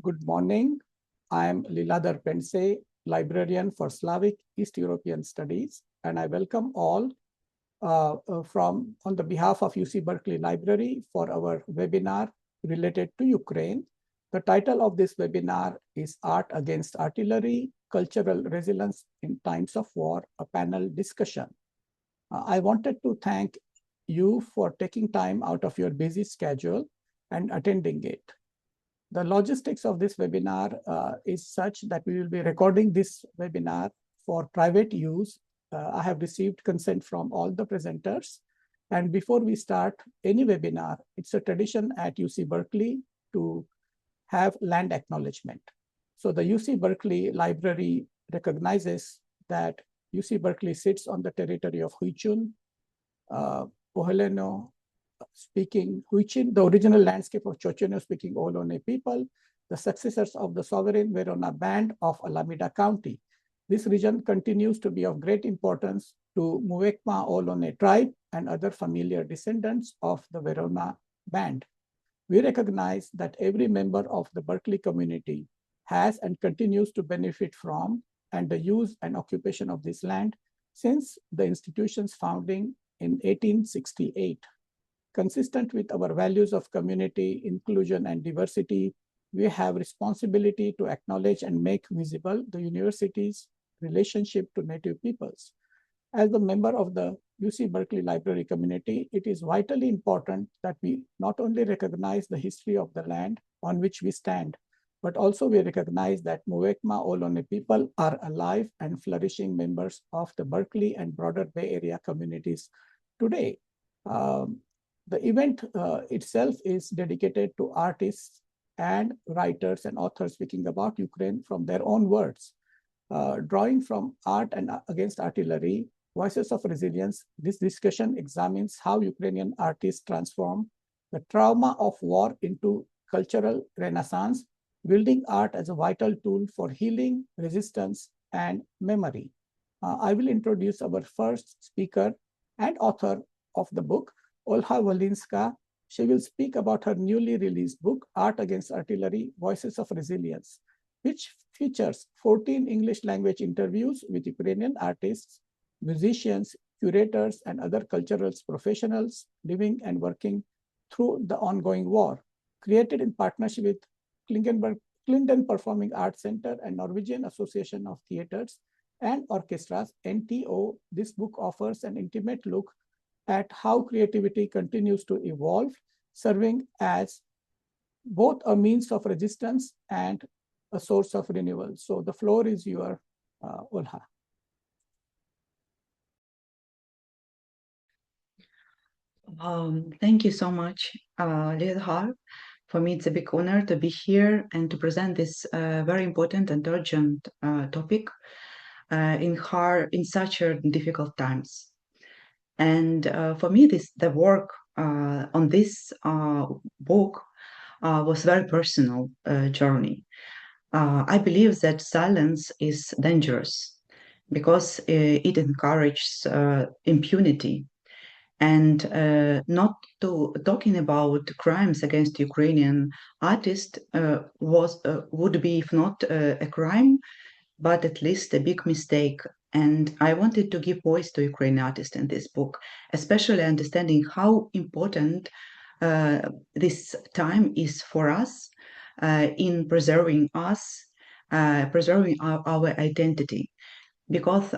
Good morning. I am Liladhar, Librarian for Slavic East European Studies, and I welcome all on the behalf of UC Berkeley Library for our webinar related to Ukraine. The title of this webinar is Art Against Artillery, Cultural Resilience in Times of War, a panel discussion. I wanted to thank you for taking time out of your busy schedule and attending it. The logistics of this webinar is such that we will be recording this webinar for private use. I have received consent from all the presenters. And before we start any webinar, it's a tradition at UC Berkeley to have land acknowledgement. So the UC Berkeley Library recognizes that UC Berkeley sits on the territory of Huichun, Poheleno, speaking Huichin, the original landscape of Chochenyo-speaking Ohlone people, the successors of the sovereign Verona Band of Alameda County. This region continues to be of great importance to Muwekma Ohlone tribe and other familiar descendants of the Verona Band. We recognize that every member of the Berkeley community has and continues to benefit from and the use and occupation of this land since the institution's founding in 1868. Consistent with our values of community, inclusion, and diversity, we have responsibility to acknowledge and make visible the university's relationship to Native peoples. As a member of the UC Berkeley Library community, it is vitally important that we not only recognize the history of the land on which we stand, but also we recognize that Muwekma Ohlone people are alive and flourishing members of the Berkeley and broader Bay Area communities today. The event itself is dedicated to artists and writers and authors speaking about Ukraine from their own words. Drawing from Art and Against Artillery, Voices of Resilience, this discussion examines how Ukrainian artists transform the trauma of war into cultural renaissance, building art as a vital tool for healing, resistance, and memory. I will introduce our first speaker and author of the book, Olha Volynska. She will speak about her newly released book, Art Against Artillery, Voices of Resilience, which features 14 English language interviews with Ukrainian artists, musicians, curators, and other cultural professionals living and working through the ongoing war. Created in partnership with Kilden Performing Arts Centre and Norwegian Association of Theatres and Orchestras, NTO, this book offers an intimate look at how creativity continues to evolve, serving as both a means of resistance and a source of renewal. So the floor is yours, Olha. Thank you so much, Liladhar. For me, it's a big honor to be here and to present this very important and urgent topic in such difficult times. And for me, the work on this book was a very personal journey. I believe that silence is dangerous because it encourages impunity. And not talking about crimes against Ukrainian artists would be, if not a crime, but at least a big mistake. And I wanted to give voice to Ukrainian artists in this book, especially understanding how important this time is for us in preserving our identity. Because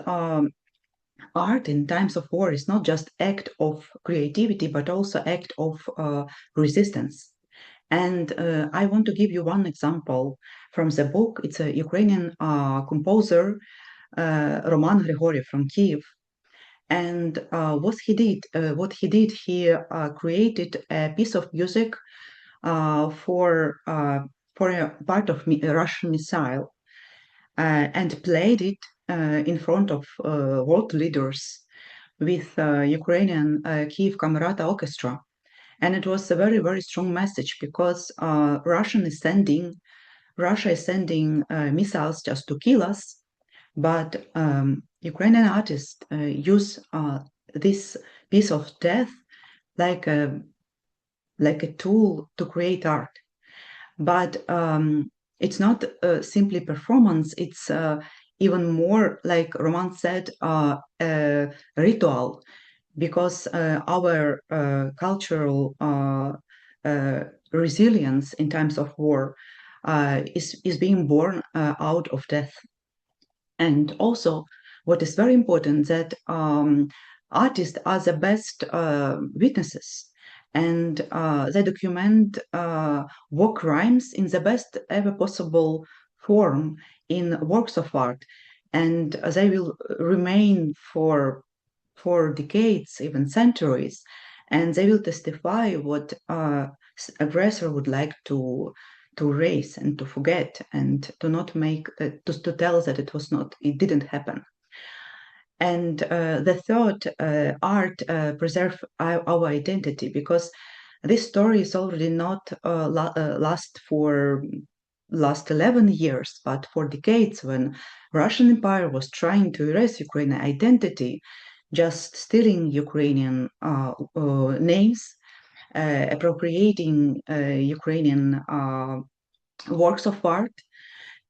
art in times of war is not just act of creativity, but also act of resistance. And I want to give you one example from the book. It's a Ukrainian composer, Roman Grigoriev from Kiev. And what he did, he created a piece of music for a part of a Russian missile and played it in front of world leaders with Ukrainian Kiev Camerata Orchestra. And it was a very, very strong message because Russia is sending missiles just to kill us, but Ukrainian artists use this piece of death like a tool to create art. But it's not simply performance, it's even more, like Roman said, a ritual, because our cultural resilience in times of war is being born out of death. And also, what is very important, that artists are the best witnesses, and they document war crimes in the best ever possible form in works of art, and they will remain for decades, even centuries, and they will testify what aggressor would like to erase and to forget, and to not make to tell that it didn't happen. And the third, art preserve our identity, because this story is already not last 11 years, but for decades, when Russian Empire was trying to erase Ukrainian identity, just stealing Ukrainian names, appropriating Ukrainian works of art,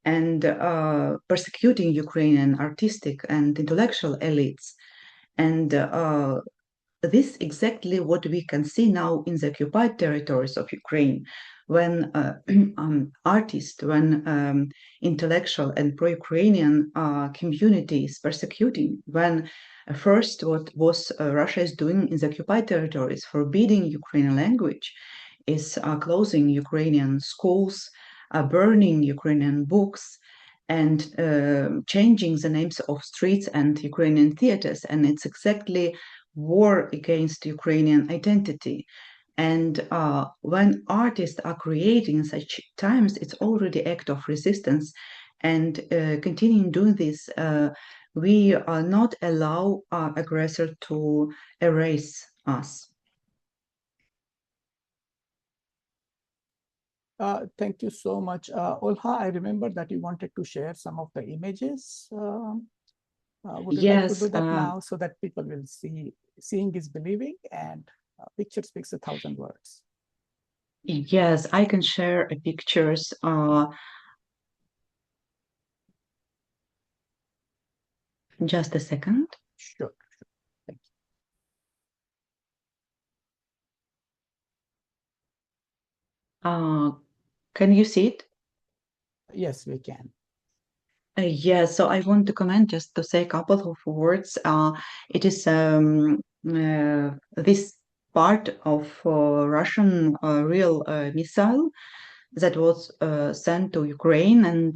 and persecuting Ukrainian artistic and intellectual elites. And this exactly what we can see now in the occupied territories of Ukraine, when artists, when intellectual and pro-Ukrainian community is persecuting, when first what was Russia is doing in the occupied territories, forbidding Ukrainian language, is closing Ukrainian schools, burning Ukrainian books, and changing the names of streets and Ukrainian theaters. And it's exactly war against Ukrainian identity. And when artists are creating in such times, it's already act of resistance. And continuing doing this, we not allow aggressor to erase us. Thank you so much. Olha, I remember that you wanted to share some of the images. Would you like to do that now, so that people will see, seeing is believing, and picture speaks 1,000 words? Yes, I can share pictures. Just a second. Sure. Thank you. Can you see it? Yes, we can. Yes, so I want to comment, just to say a couple of words. It is this part of Russian real missile that was sent to Ukraine, and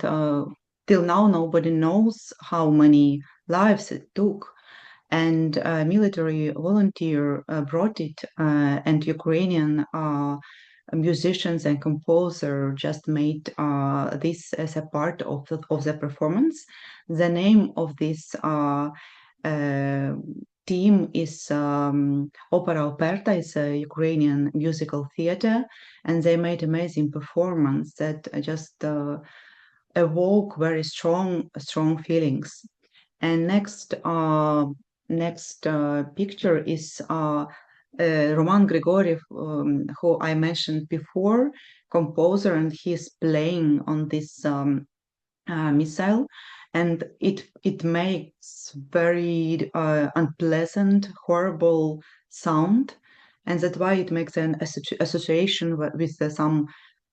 till now nobody knows how many lives it took. And a military volunteer brought it, and Ukrainian musicians and composer just made this as a part of the performance. The name of this team is Opera Operta. It's a Ukrainian musical theater, and they made amazing performance that just evoke very strong feelings. And next picture is Roman Grigoriev, who I mentioned before, composer, and he's playing on this missile, and it makes very unpleasant, horrible sound, and that's why it makes an association with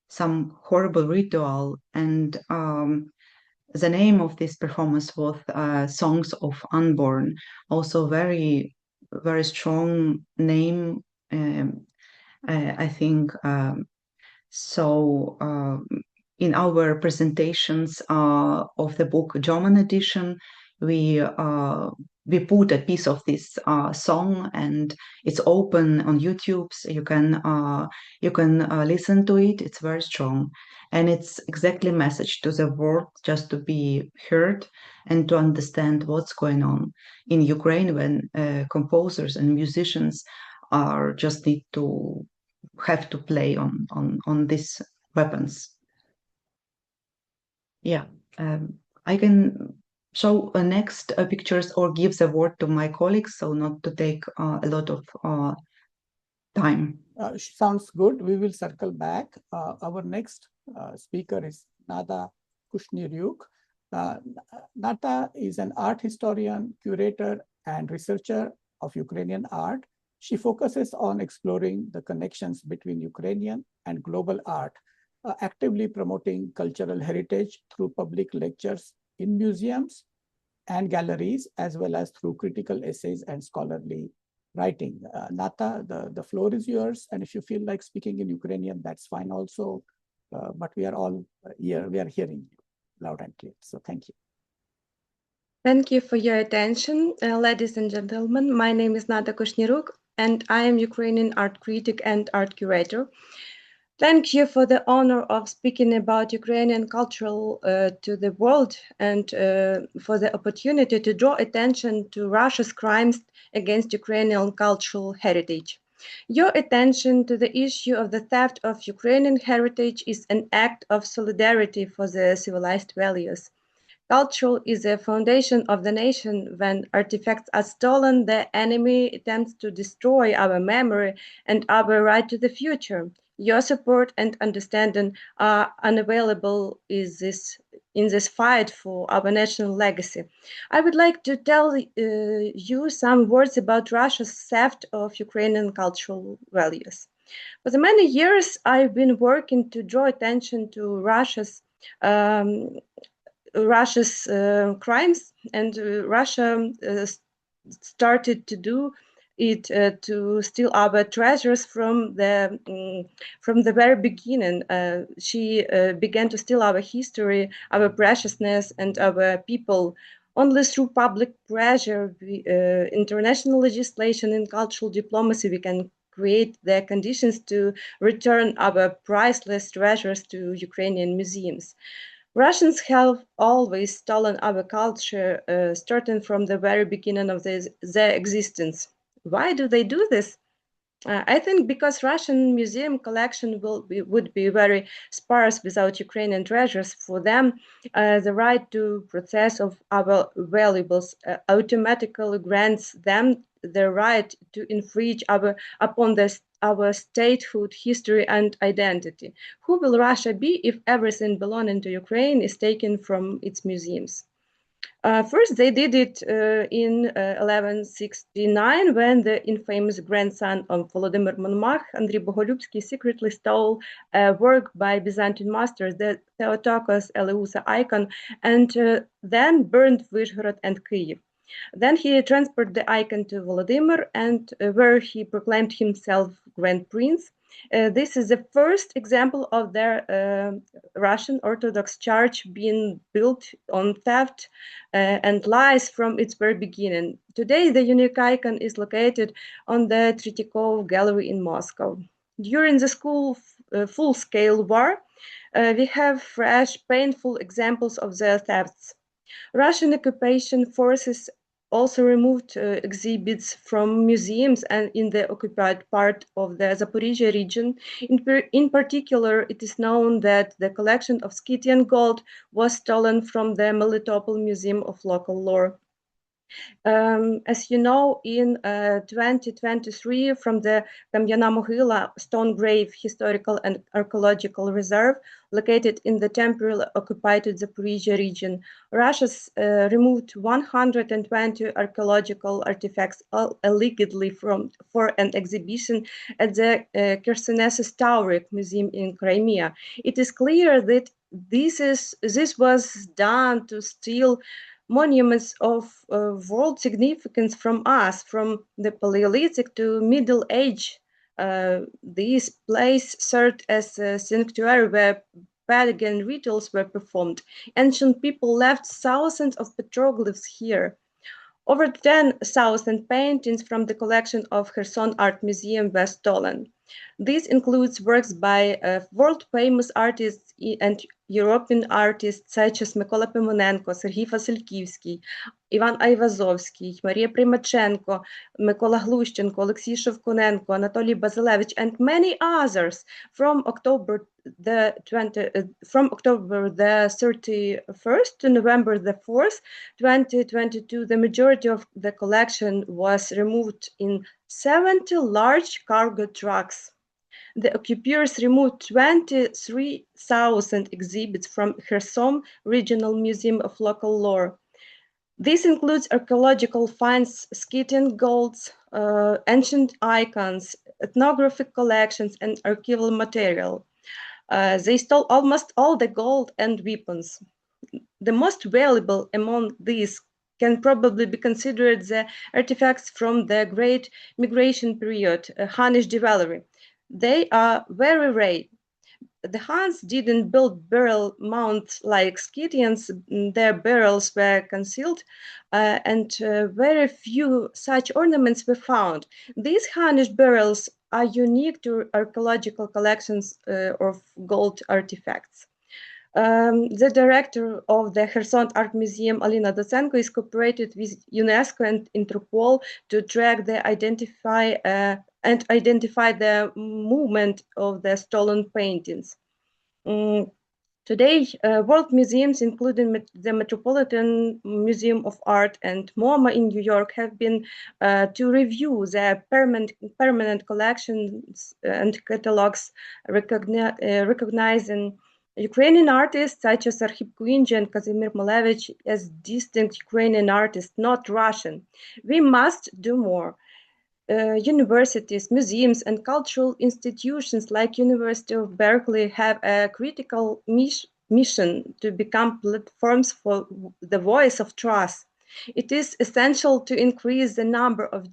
some horrible ritual. And the name of this performance was Songs of Unborn, also very strong name, I think. So in our presentations of the book German edition, we put a piece of this song, and it's open on YouTube, so you can listen to it. It's very strong, and it's exactly message to the world, just to be heard and to understand what's going on in Ukraine, when composers and musicians are just need to have to play on these weapons. Yeah, I can show next pictures or give the word to my colleagues, so not to take a lot of time. Sounds good. We will circle back. Our next speaker is Nata Kushniruk. Nata is an art historian, curator, and researcher of Ukrainian art. She focuses on exploring the connections between Ukrainian and global art, actively promoting cultural heritage through public lectures in museums and galleries, as well as through critical essays and scholarly writing. Nata, the floor is yours. And if you feel like speaking in Ukrainian, that's fine also. But we are all here, we are hearing you loud and clear. So thank you. Thank you for your attention, ladies and gentlemen. My name is Nata Kushniruk, and I am Ukrainian art critic and art curator. Thank you for the honor of speaking about Ukrainian culture to the world and for the opportunity to draw attention to Russia's crimes against Ukrainian cultural heritage. Your attention to the issue of the theft of Ukrainian heritage is an act of solidarity for the civilized values. Culture is a foundation of the nation. When artifacts are stolen, the enemy attempts to destroy our memory and our right to the future. Your support and understanding are unavailable in this fight for our national legacy. I would like to tell you some words about Russia's theft of Ukrainian cultural values. For the many years, I've been working to draw attention to Russia's crimes, and Russia started to do it to steal our treasures from the very beginning. She began to steal our history, our preciousness, and our people. Only through public pressure, international legislation, and cultural diplomacy, we can create the conditions to return our priceless treasures to Ukrainian museums. Russians have always stolen our culture, starting from the very beginning of their existence. Why do they do this? I think because Russian museum collection would be very sparse without Ukrainian treasures. For them, the right to process of our valuables automatically grants them the right to infringe upon our statehood, history, and identity. Who will Russia be if everything belonging to Ukraine is taken from its museums? First, they did it in 1169 when the infamous grandson of Volodymyr Monomach, Andrei Bogolyubsky, secretly stole a work by Byzantine masters, the Theotokos Eleusa icon, and then burned Vyshgorod and Kyiv. Then he transferred the icon to Volodymyr, and where he proclaimed himself Grand Prince. This is the first example of their Russian Orthodox Church being built on theft and lies from its very beginning. Today, the unique icon is located on the Tretьяков Gallery in Moscow. During the full-scale war, we have fresh, painful examples of their thefts. Russian occupation forces also removed exhibits from museums and in the occupied part of the Zaporizhia region. In particular, it is known that the collection of Scythian gold was stolen from the Melitopol Museum of Local Lore. As you know, in 2023, from the Kam'yana Mohyla stone grave historical and archaeological reserve located in the temporarily occupied Zaporizhia region, Russia removed 120 archaeological artifacts illegally for an exhibition at the Kersonesus Taurik Museum in Crimea. It is clear that this was done to steal monuments of world significance from us, from the Paleolithic to Middle Age. This place served as a sanctuary where pagan rituals were performed. Ancient people left thousands of petroglyphs here. Over 10,000 paintings from the collection of Kherson Art Museum were stolen. This includes works by world-famous artists and European artists such as Mykola Pimonenko, Sergei Vasilkivsky, Ivan Ayvazovsky, Maria Primachenko, Mykola Glushchenko, Alexei Shevkunenko, Anatoly Basilevich, and many others. From October the 31st to November the 4th, 2022, the majority of the collection was removed in 70 large cargo trucks. the occupiers removed 23,000 exhibits from Kherson Regional Museum of Local Lore. This includes archaeological finds, Scythian golds, ancient icons, ethnographic collections, and archival material. They stole almost all the gold and weapons. The most valuable among these can probably be considered the artifacts from the Great Migration period, Hunnish jewelry. They are very rare. The Huns didn't build burial mounds like Scythians. Their burials were concealed, and very few such ornaments were found. These Hunnish burials are unique to archaeological collections of gold artifacts. The director of the Kherson Art Museum, Alina Dosenko, is cooperated with UNESCO and Interpol to track the identify the movement of the stolen paintings. Today, world museums, including the Metropolitan Museum of Art and MoMA in New York, have been to review their permanent collections and catalogs, recognizing Ukrainian artists such as Arkhip Kuinji and Kazimir Malevich as distinct Ukrainian artists, not Russian. We must do more. Universities, museums, and cultural institutions like University of Berkeley have a critical mission to become platforms for the voice of trust. It is essential to increase the number of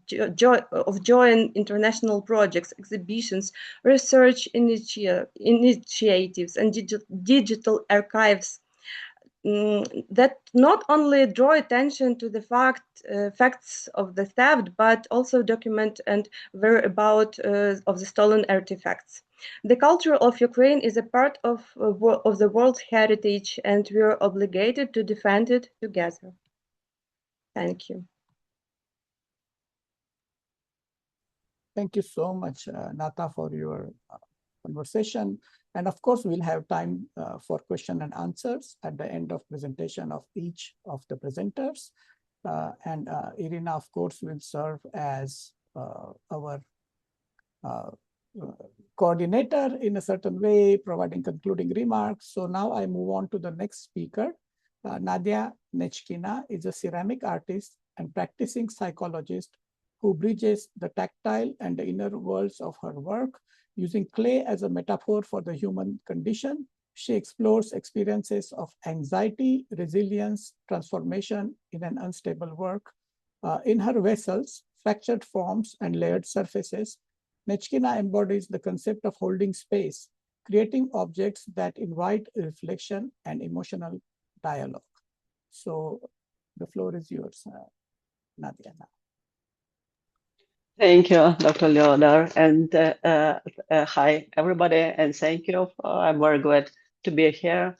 joint international projects, exhibitions, research initiatives, and digital archives that not only draw attention to the facts of the theft, but also document and whereabouts of the stolen artifacts. The culture of Ukraine is a part of the world heritage, and we are obligated to defend it together. Thank you. Thank you so much, Nata, for your conversation. And of course, we'll have time for question and answers at the end of presentation of each of the presenters. And Irina, of course, will serve as our coordinator in a certain way, providing concluding remarks. So now I move on to the next speaker. Nadia Nechkina is a ceramic artist and practicing psychologist who bridges the tactile and the inner worlds of her work. Using clay as a metaphor for the human condition, she explores experiences of anxiety, resilience, transformation in an unstable work. In her vessels, fractured forms, and layered surfaces, Nechkina embodies the concept of holding space, creating objects that invite reflection and emotional dialogue. So the floor is yours, Nadia. Thank you, Dr. Liladhar, and hi, everybody, and thank you. I'm very glad to be here.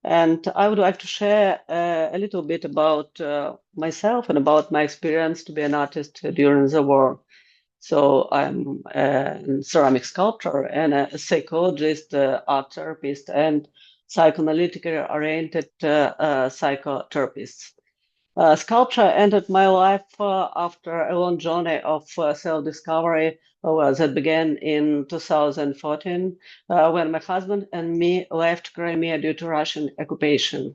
And I would like to share a little bit about myself and about my experience to be an artist during the war. So I'm a ceramic sculptor and a psychologist, art therapist, and psychoanalytically oriented psychotherapist. Sculpture entered my life after a long journey of self-discovery that began in 2014 when my husband and me left Crimea due to Russian occupation.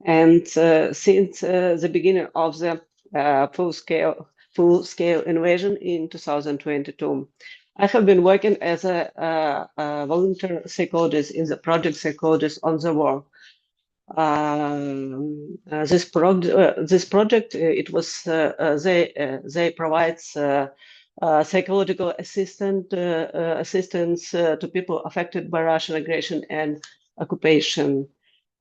And since the beginning of the full-scale invasion in 2022, I have been working as a volunteer psychologist in the project Psychologists on the War. This project, it was they provide psychological assistance to people affected by Russian aggression and occupation.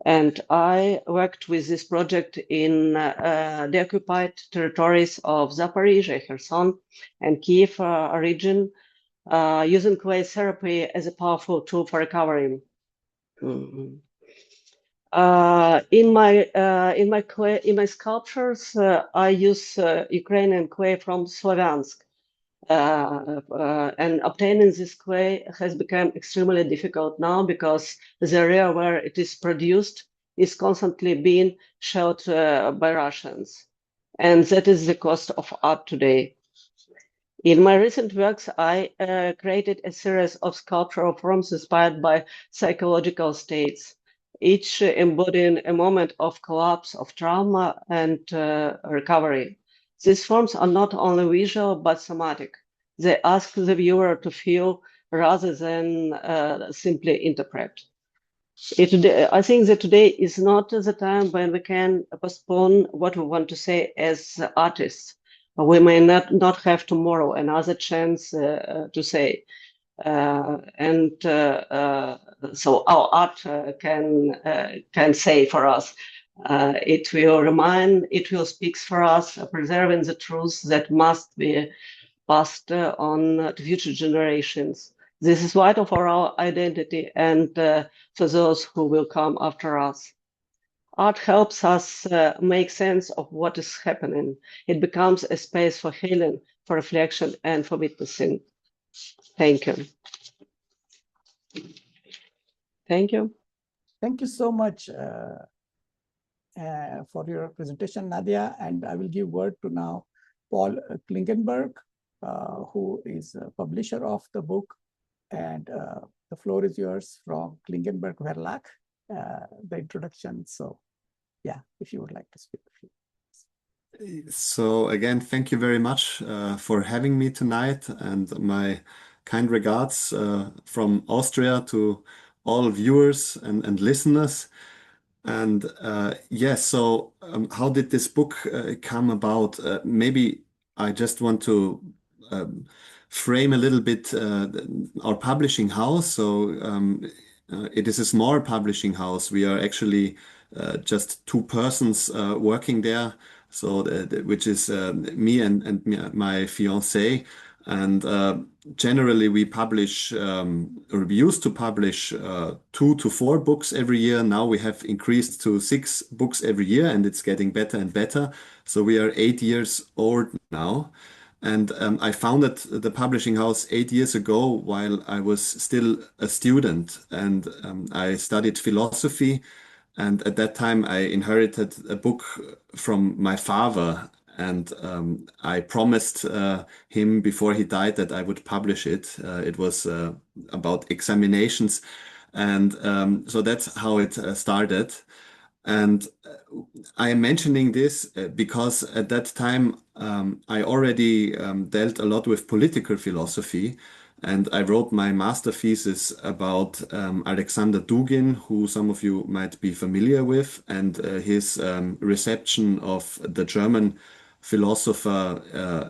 And I worked with this project in the occupied territories of Zaporizhia, Kherson, and Kiev region, using clay therapy as a powerful tool for recovery. In my sculptures, I use Ukrainian clay from Slavic, and obtaining this clay has become extremely difficult now because the area where it is produced is constantly being shelled by Russians, and that is the cost of art today. In my recent works, I created a series of sculptural forms inspired by psychological states, each embodying a moment of collapse, of trauma, and recovery. These forms are not only visual but somatic. They ask the viewer to feel rather than simply interpret. I think that today is not the time when we can postpone what we want to say as artists. We may not have tomorrow another chance to say. So our art can say for us. It will remind, it will speak for us, preserving the truths that must be passed on to future generations. This is vital for our identity and for those who will come after us. Art helps us make sense of what is happening. It becomes a space for healing, for reflection, and for witnessing. Thank you. Thank you. Thank you so much for your presentation, Nadia. And I will give word to now Paul Klingenberg, who is a publisher of the book. And the floor is yours from Klingenberg Verlag, the introduction. So yeah, if you would like to speak. So again, thank you very much for having me tonight, and my kind regards from Austria to all viewers and listeners. And yes, so how did this book come about? Maybe I just want to frame a little bit our publishing house. So it is a small publishing house. We are actually just two persons working there. So which is me and my fiancée. And generally we publish, or we used to publish 2 to 4 books every year. Now we have increased to 6 books every year, and it's getting better and better. So we are 8 years old now. And I founded the publishing house 8 years ago while I was still a student, and I studied philosophy. And at that time, I inherited a book from my father, and I promised him before he died that I would publish it. It was about examinations, and so that's how it started. And I am mentioning this because at that time I already dealt a lot with political philosophy. And I wrote my master thesis about Alexander Dugin, who some of you might be familiar with, and his reception of the German philosopher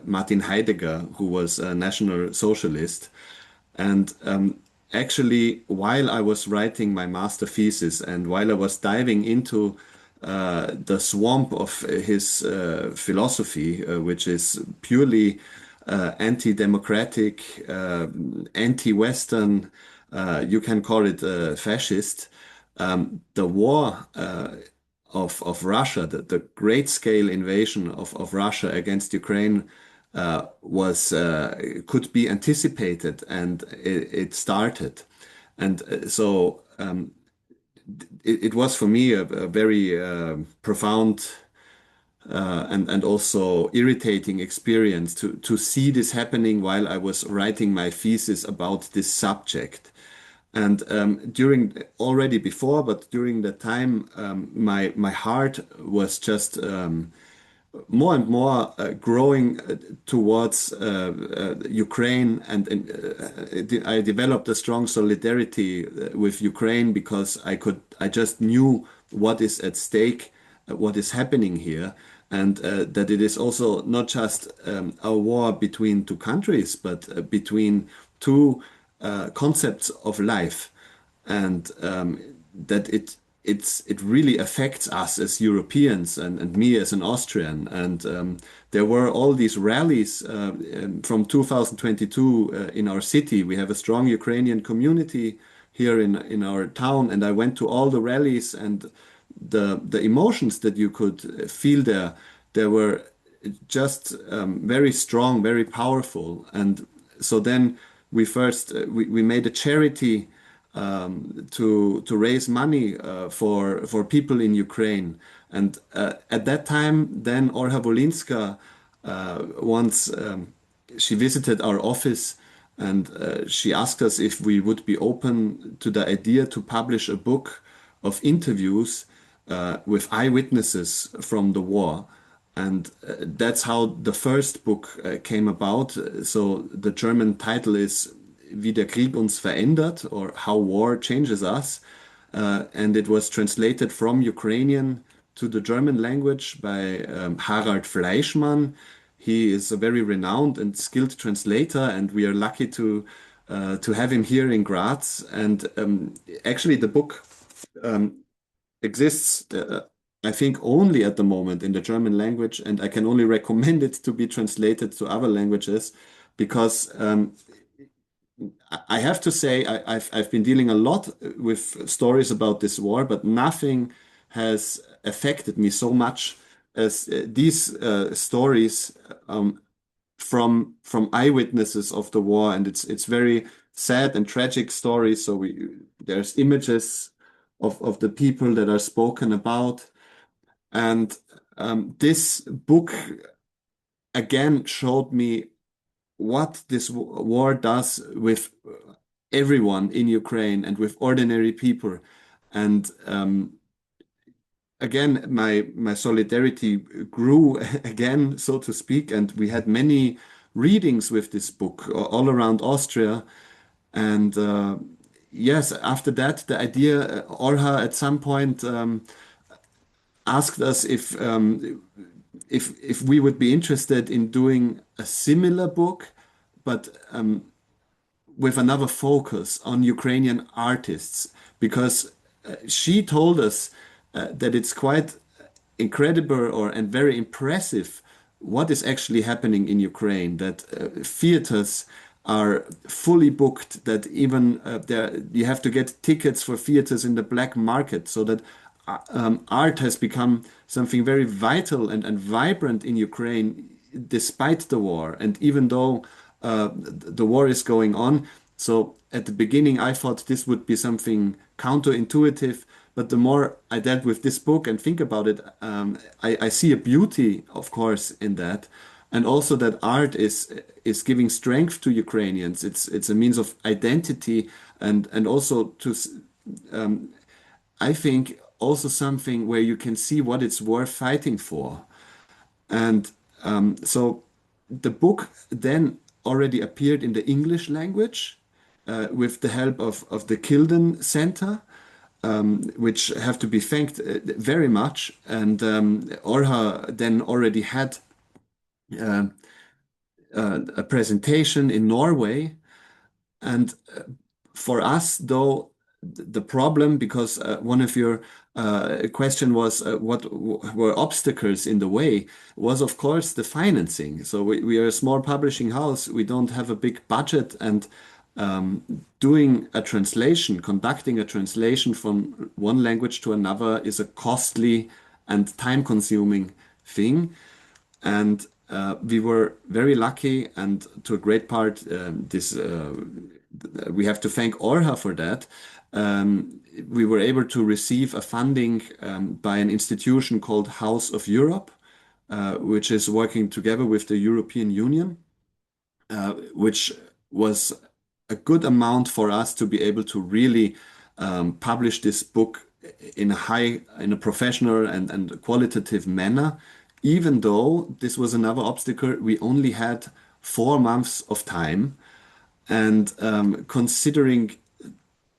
Martin Heidegger, who was a National Socialist. And actually, while I was writing my master thesis and while I was diving into the swamp of his philosophy, which is purely anti-democratic, anti-Western, you can call it fascist. The war of Russia, the great scale invasion of Russia against Ukraine was could be anticipated, and it started. And so it was for me a very profound and also irritating experience to see this happening while I was writing my thesis about this subject. And already before, but during the time, my heart was just more and more growing towards Ukraine, and I developed a strong solidarity with Ukraine because I just knew what is at stake, what is happening here, and that it is also not just a war between two countries, but between two concepts of life, and that it really affects us as Europeans and me as an Austrian. And there were all these rallies from 2022 in our city. We have a strong Ukrainian community here in our town, and I went to all the rallies, and the emotions that you could feel there were just very strong, very powerful. And so then we made a charity to raise money for people in Ukraine. And at that time, then Olha Volynska once she visited our office, and she asked us if we would be open to the idea to publish a book of interviews with eyewitnesses from the war. And that's how the first book came about. So the German title is Wie der Krieg uns verändert, or How War Changes Us. And it was translated from Ukrainian to the German language by Harald Fleischmann. He is a very renowned and skilled translator, and we are lucky to have him here in Graz. And actually, the book exists, I think, only at the moment in the German language, and I can only recommend it to be translated to other languages, because I have to say I've been dealing a lot with stories about this war, but nothing has affected me so much as these stories from eyewitnesses of the war, and it's very sad and tragic stories. So there's images of the people that are spoken about, and this book again showed me what this war does with everyone in Ukraine and with ordinary people. And again, my solidarity grew again, so to speak, and we had many readings with this book all around Austria. And yes, after that, the idea, Orha at some point asked us if we would be interested in doing a similar book, but with another focus on Ukrainian artists, because she told us that it's quite incredible and very impressive what is actually happening in Ukraine, that theaters are fully booked, that even you have to get tickets for theaters in the black market, so that art has become something very vital and vibrant in Ukraine despite the war, and even though the war is going on. So at the beginning, I thought this would be something counterintuitive, but the more I dealt with this book and think about it, I see a beauty, of course, in that, and also that art is giving strength to Ukrainians. It's a means of identity, and also to I think also something where you can see what it's worth fighting for. And so the book then already appeared in the English language with the help of the Kilden Centre, which have to be thanked very much. And Orha then already had a presentation in Norway. And for us, though, the problem, because one of your question was what were obstacles in the way, was of course the financing. So we are a small publishing house, we don't have a big budget, and doing a translation, conducting a translation from one language to another is a costly and time-consuming thing. And we were very lucky, and to a great part, we have to thank Orha for that. We were able to receive a funding by an institution called House of Europe, which is working together with the European Union, which was a good amount for us to be able to really publish this book in a professional and qualitative manner. Even though this was another obstacle, we only had 4 months of time. And considering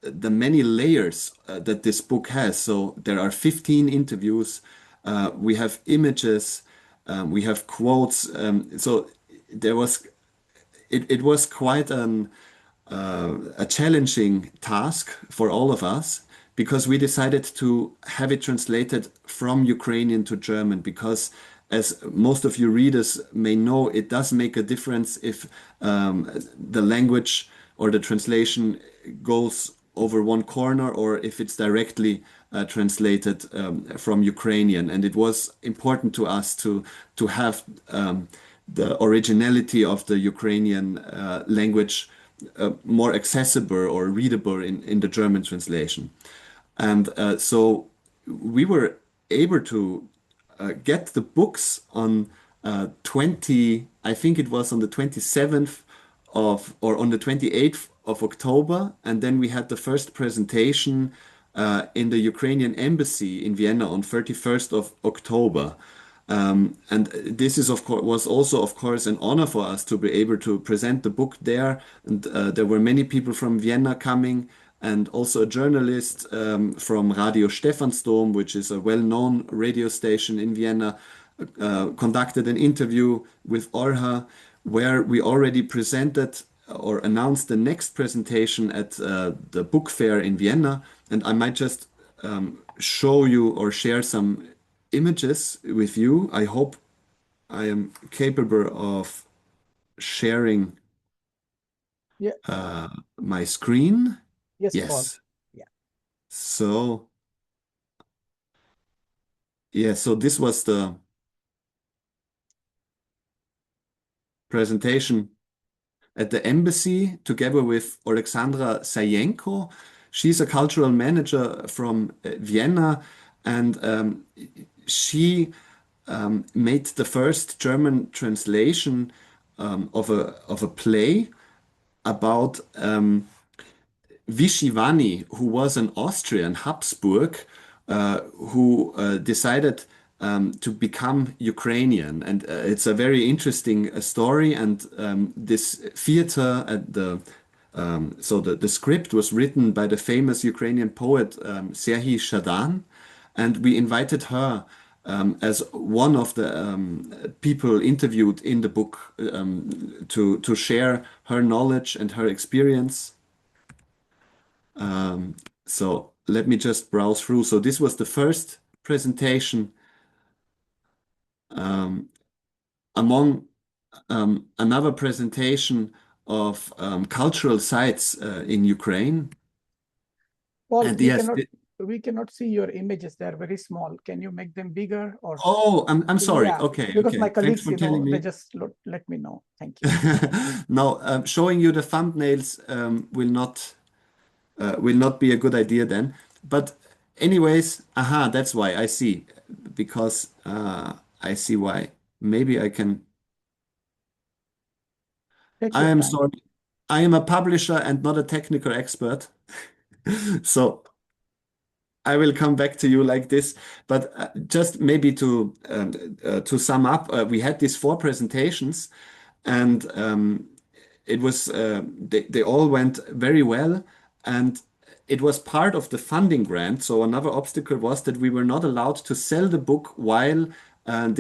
the many layers that this book has, so there are 15 interviews, we have images, we have quotes. So it was quite a challenging task for all of us, because we decided to have it translated from Ukrainian to German, because as most of you readers may know, it does make a difference if the language or the translation goes over one corner, or if it's directly translated from Ukrainian. And it was important to us to have the originality of the Ukrainian language more accessible or readable in the German translation. And so we were able to get the books on 20 I think it was on the 27th or on the 28th of October. And then we had the first presentation in the Ukrainian embassy in Vienna on 31st of October. And this is, of course, was also, of course, an honor for us to be able to present the book there. And there were many people from Vienna coming, and also a journalist from Radio Stephansdom, which is a well-known radio station in Vienna, conducted an interview with Orha, where we already presented or announced the next presentation at the book fair in Vienna. And I might just show you or share some images with you. I hope I am capable of sharing Yeah. my screen. Yes, Paul. Yes. Yeah. So, yeah, so this was the presentation at the embassy together with Alexandra Sayenko. She's a cultural manager from Vienna, and she made the first German translation of a play about Vichy Vanni, who was an Austrian Habsburg, who decided to become Ukrainian. And it's a very interesting story. And this theater at the script was written by the famous Ukrainian poet Serhiy Shadan, and we invited her as one of the people interviewed in the book to share her knowledge and her experience. So let me just browse through. So this was the first presentation among another presentation of cultural sites in Ukraine. Paul, And yes, we cannot see your images. They're very small. Can you make them bigger? Or oh, I'm sorry. Yeah, Okay, because okay. my Thanks colleagues, for telling they me. just let me know. Thank you. Now, showing you the thumbnails will not be a good idea then. But anyways, aha, that's why I see. Because I see why. Maybe I can. Take I your am time. sorry. I am a publisher and not a technical expert. So I will come back to you like this. But just maybe to sum up, we had these 4 presentations, and it was they all went very well, and it was part of the funding grant. So another obstacle was that we were not allowed to sell the book while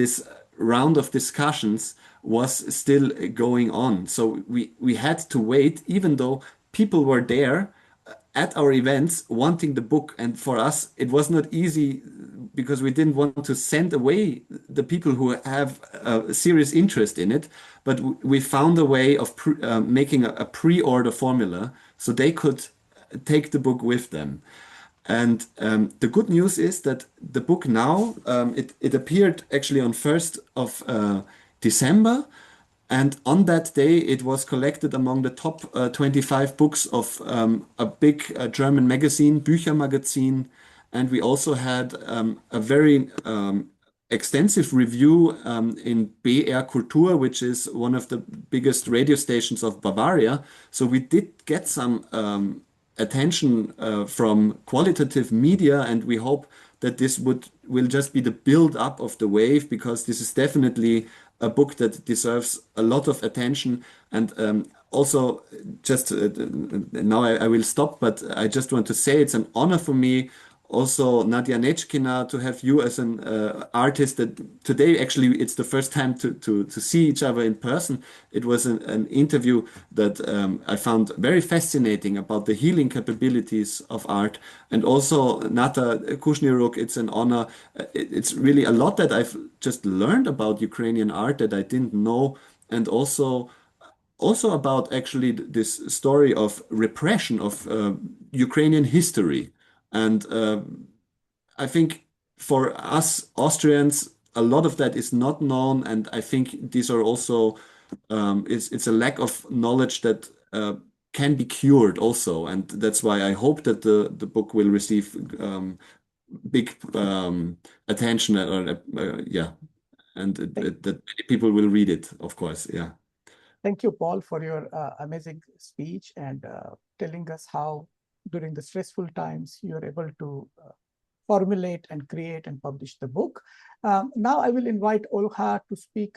this round of discussions was still going on. So we had to wait, even though people were there at our events wanting the book. And for us, it was not easy because we didn't want to send away the people who have a serious interest in it. But we found a way of making a pre-order formula so they could take the book with them. And the good news is that the book now, it appeared actually on 1st of December. And on that day, it was collected among the top 25 books of a big German magazine, Büchermagazin. And we also had a very extensive review in BR Kultur, which is one of the biggest radio stations of Bavaria. So we did get some attention from qualitative media, and we hope that this will just be the build up of the wave, because this is definitely a book that deserves a lot of attention. And also, just now I will stop, but I just want to say it's an honor for me, also Nadia Nechkina, to have you as an artist. That today actually it's the first time to see each other in person. It was an interview that I found very fascinating about the healing capabilities of art. And also Nata Kushniruk, it's an honor. It's really a lot that I've just learned about Ukrainian art that I didn't know, and also about actually this story of repression of Ukrainian history. And I think for us Austrians, a lot of that is not known, and I think these are also it's a lack of knowledge that can be cured also, and that's why I hope that the book will receive big attention, or yeah, that many people will read it, of course. Yeah. Thank you, Paul, for your amazing speech and telling us how during the stressful times you're able to formulate and create and publish the book. Now I will invite Olha to speak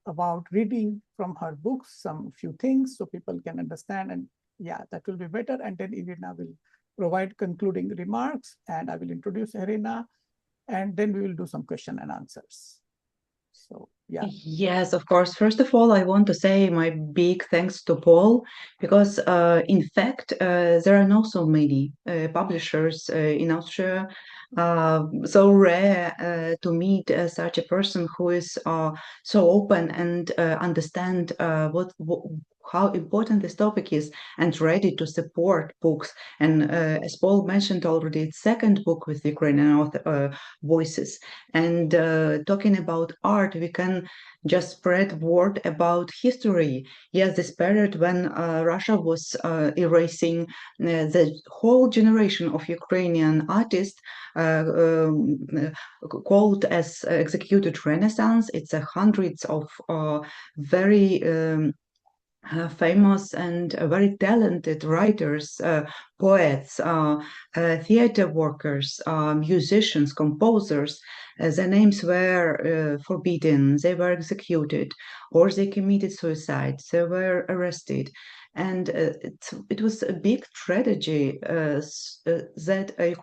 about reading from her books, some few things so people can understand, and yeah, that will be better. And then Irina will provide concluding remarks, and I will introduce Irina, and then we will do some question and answers. So, yeah. Yes, of course. First of all, I want to say my big thanks to Paul, because in fact, there are not so many publishers in Austria. So rare to meet such a person who is so open and understand how important this topic is and ready to support books. And as Paul mentioned already, it's second book with Ukrainian voices. And talking about art, we can just spread word about history. Yes, this period when Russia was erasing the whole generation of Ukrainian artists called as executed Renaissance. It's hundreds of very famous and very talented writers, poets, theater workers, musicians, composers. Their names were forbidden, they were executed, or they committed suicide, they were arrested. And it was a big tragedy that a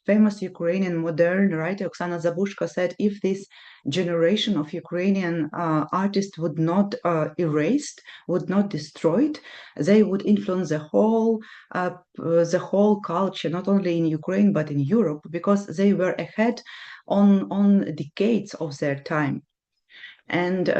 famous Ukrainian modern writer Oksana Zabushko said, if this generation of Ukrainian artists would not erased, would not destroyed, they would influence the whole culture, not only in Ukraine but in Europe, because they were ahead on decades of their time. And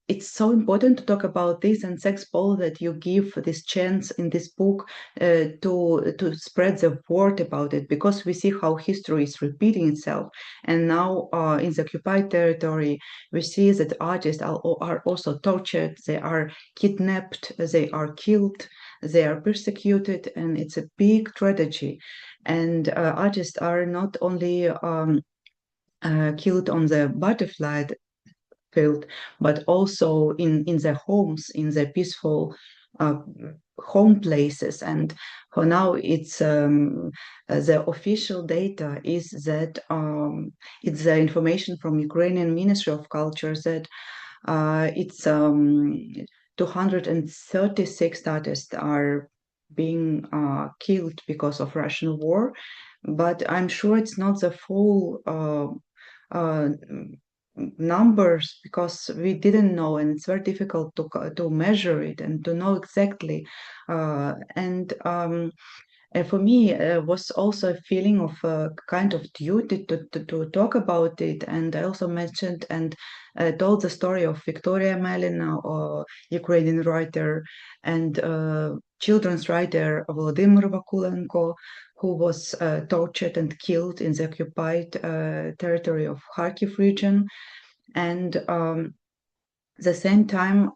it's so important to talk about this, and thanks, Paul, that you give this chance in this book to spread the word about it, because we see how history is repeating itself. And now in the occupied territory, we see that artists are also tortured, they are kidnapped, they are killed, they are persecuted, and it's a big tragedy. And artists are not only killed on the battlefield, but also in their homes, in their peaceful home places. And for now, it's the official data is that it's the information from Ukrainian Ministry of Culture that it's 236 artists are being killed because of Russian war, but I'm sure it's not the full numbers, because we didn't know, and it's very difficult to measure it and to know exactly. For me, was also a feeling of a kind of duty to talk about it. And I also mentioned and told the story of Victoria Melina, or Ukrainian writer, and children's writer Volodymyr Vakulenko, who was tortured and killed in the occupied territory of Kharkiv region. And the same time,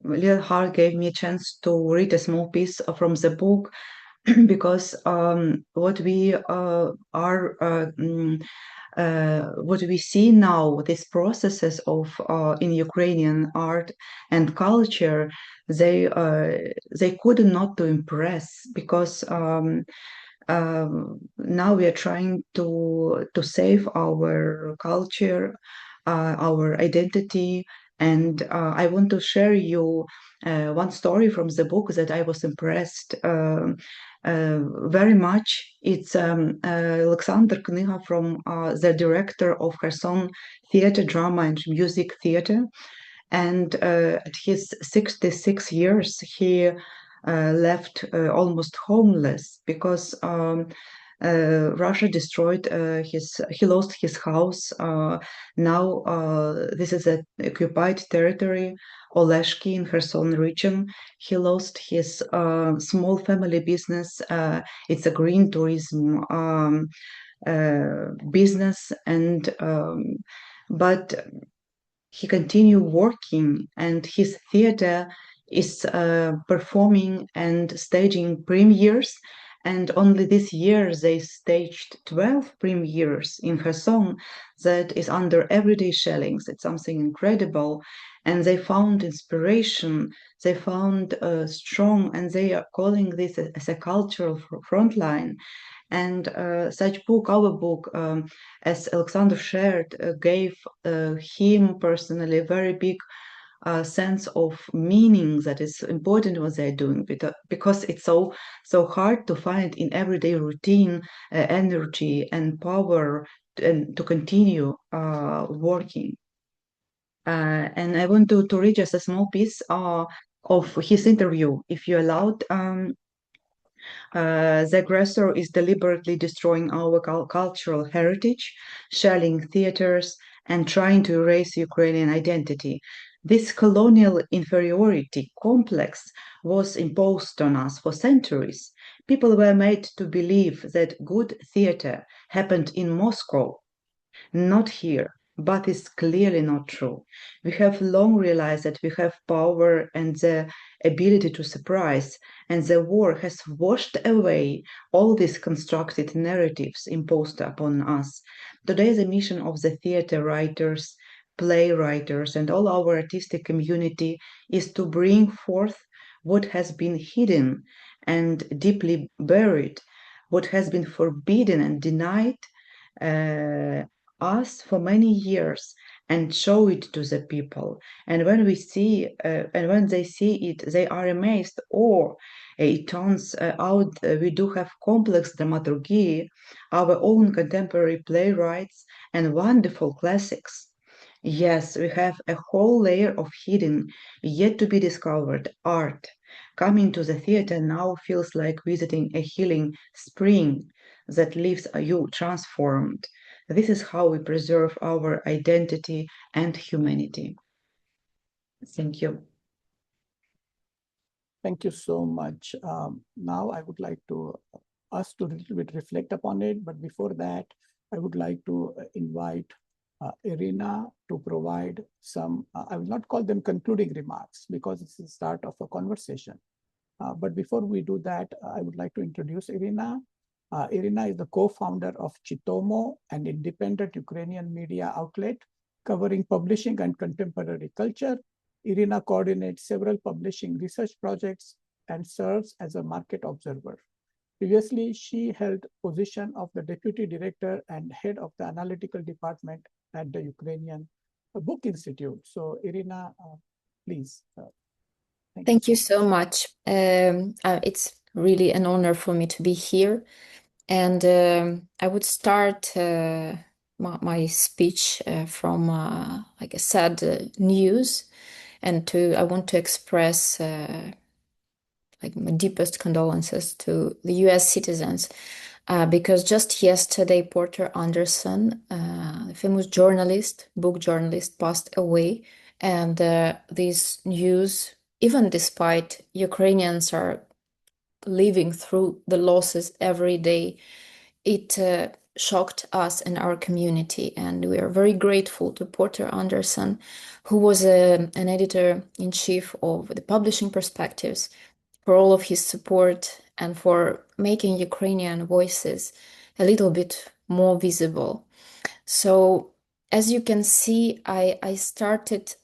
Liladhar gave me a chance to read a small piece from the book, because what we what we see now, these processes of in Ukrainian art and culture, they could not to impress, because now we are trying to save our culture, our identity. And I want to share you one story from the book that I was impressed very much. It's Alexander Kniga, from the director of Kherson Theater, Drama and Music Theater. And at his 66 years, he left almost homeless, because Russia destroyed he lost his house. Now this is an occupied territory, Oleshki in Kherson region. He lost his small family business. It's a green tourism business, and but he continued working, and his theater is performing and staging premieres. And only this year they staged 12 premieres in Kherson that is under everyday shellings. It's something incredible. And they found inspiration, they found strong, and they are calling this as a cultural frontline. And such book, our book, as Alexander shared, gave him personally a very big sense of meaning that is important what they're doing, because it's so hard to find in everyday routine energy and power to continue working. And I want to read just a small piece of his interview, if you allowed. The aggressor is deliberately destroying our cultural heritage, shelling theaters, and trying to erase Ukrainian identity. This colonial inferiority complex was imposed on us for centuries. People were made to believe that good theater happened in Moscow, not here, but it's clearly not true. We have long realized that we have power and the ability to surprise, and the war has washed away all these constructed narratives imposed upon us. Today, the mission of the theater writers, playwriters, and all our artistic community is to bring forth what has been hidden and deeply buried, what has been forbidden and denied us for many years, and show it to the people. And when we see, and when they see it, they are amazed. Or it turns out we do have complex dramaturgy, our own contemporary playwrights, and wonderful classics. Yes, we have a whole layer of hidden, yet to be discovered art. Coming to the theater now feels like visiting a healing spring that leaves you transformed. This is how we preserve our identity and humanity. Thank you. Thank you so much. Now I would like us to a little bit reflect upon it, but before that, I would like to invite Irina to provide some, I will not call them concluding remarks because it's the start of a conversation. But before we do that, I would like to introduce Irina. Irina is the co-founder of Chitomo, an independent Ukrainian media outlet covering publishing and contemporary culture. Irina coordinates several publishing research projects and serves as a market observer. Previously, she held position of the deputy director and head of the analytical department at the Ukrainian Book Institute. So Irina, please. Thank you so much. It's really an honor for me to be here. And I would start my speech from, like I said, news. And I want to express like my deepest condolences to the US citizens. Because just yesterday, Porter Anderson, the famous journalist, book journalist, passed away. And this news, even despite Ukrainians are living through the losses every day, it shocked us and our community. And we are very grateful to Porter Anderson, who was an editor-in-chief of the Publishing Perspectives, for all of his support and for making Ukrainian voices a little bit more visible. So, as you can see, I started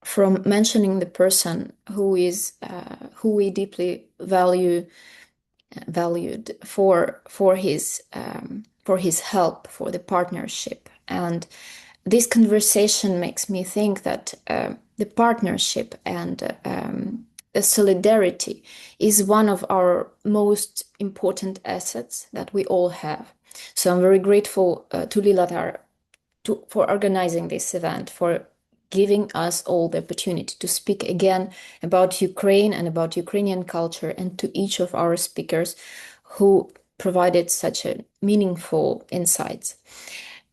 from mentioning the person who we deeply valued for his help, for the partnership. And this conversation makes me think that the partnership and the solidarity is one of our most important assets that we all have. So I'm very grateful to Liladhar for organizing this event, for giving us all the opportunity to speak again about Ukraine and about Ukrainian culture, and to each of our speakers who provided such a meaningful insights.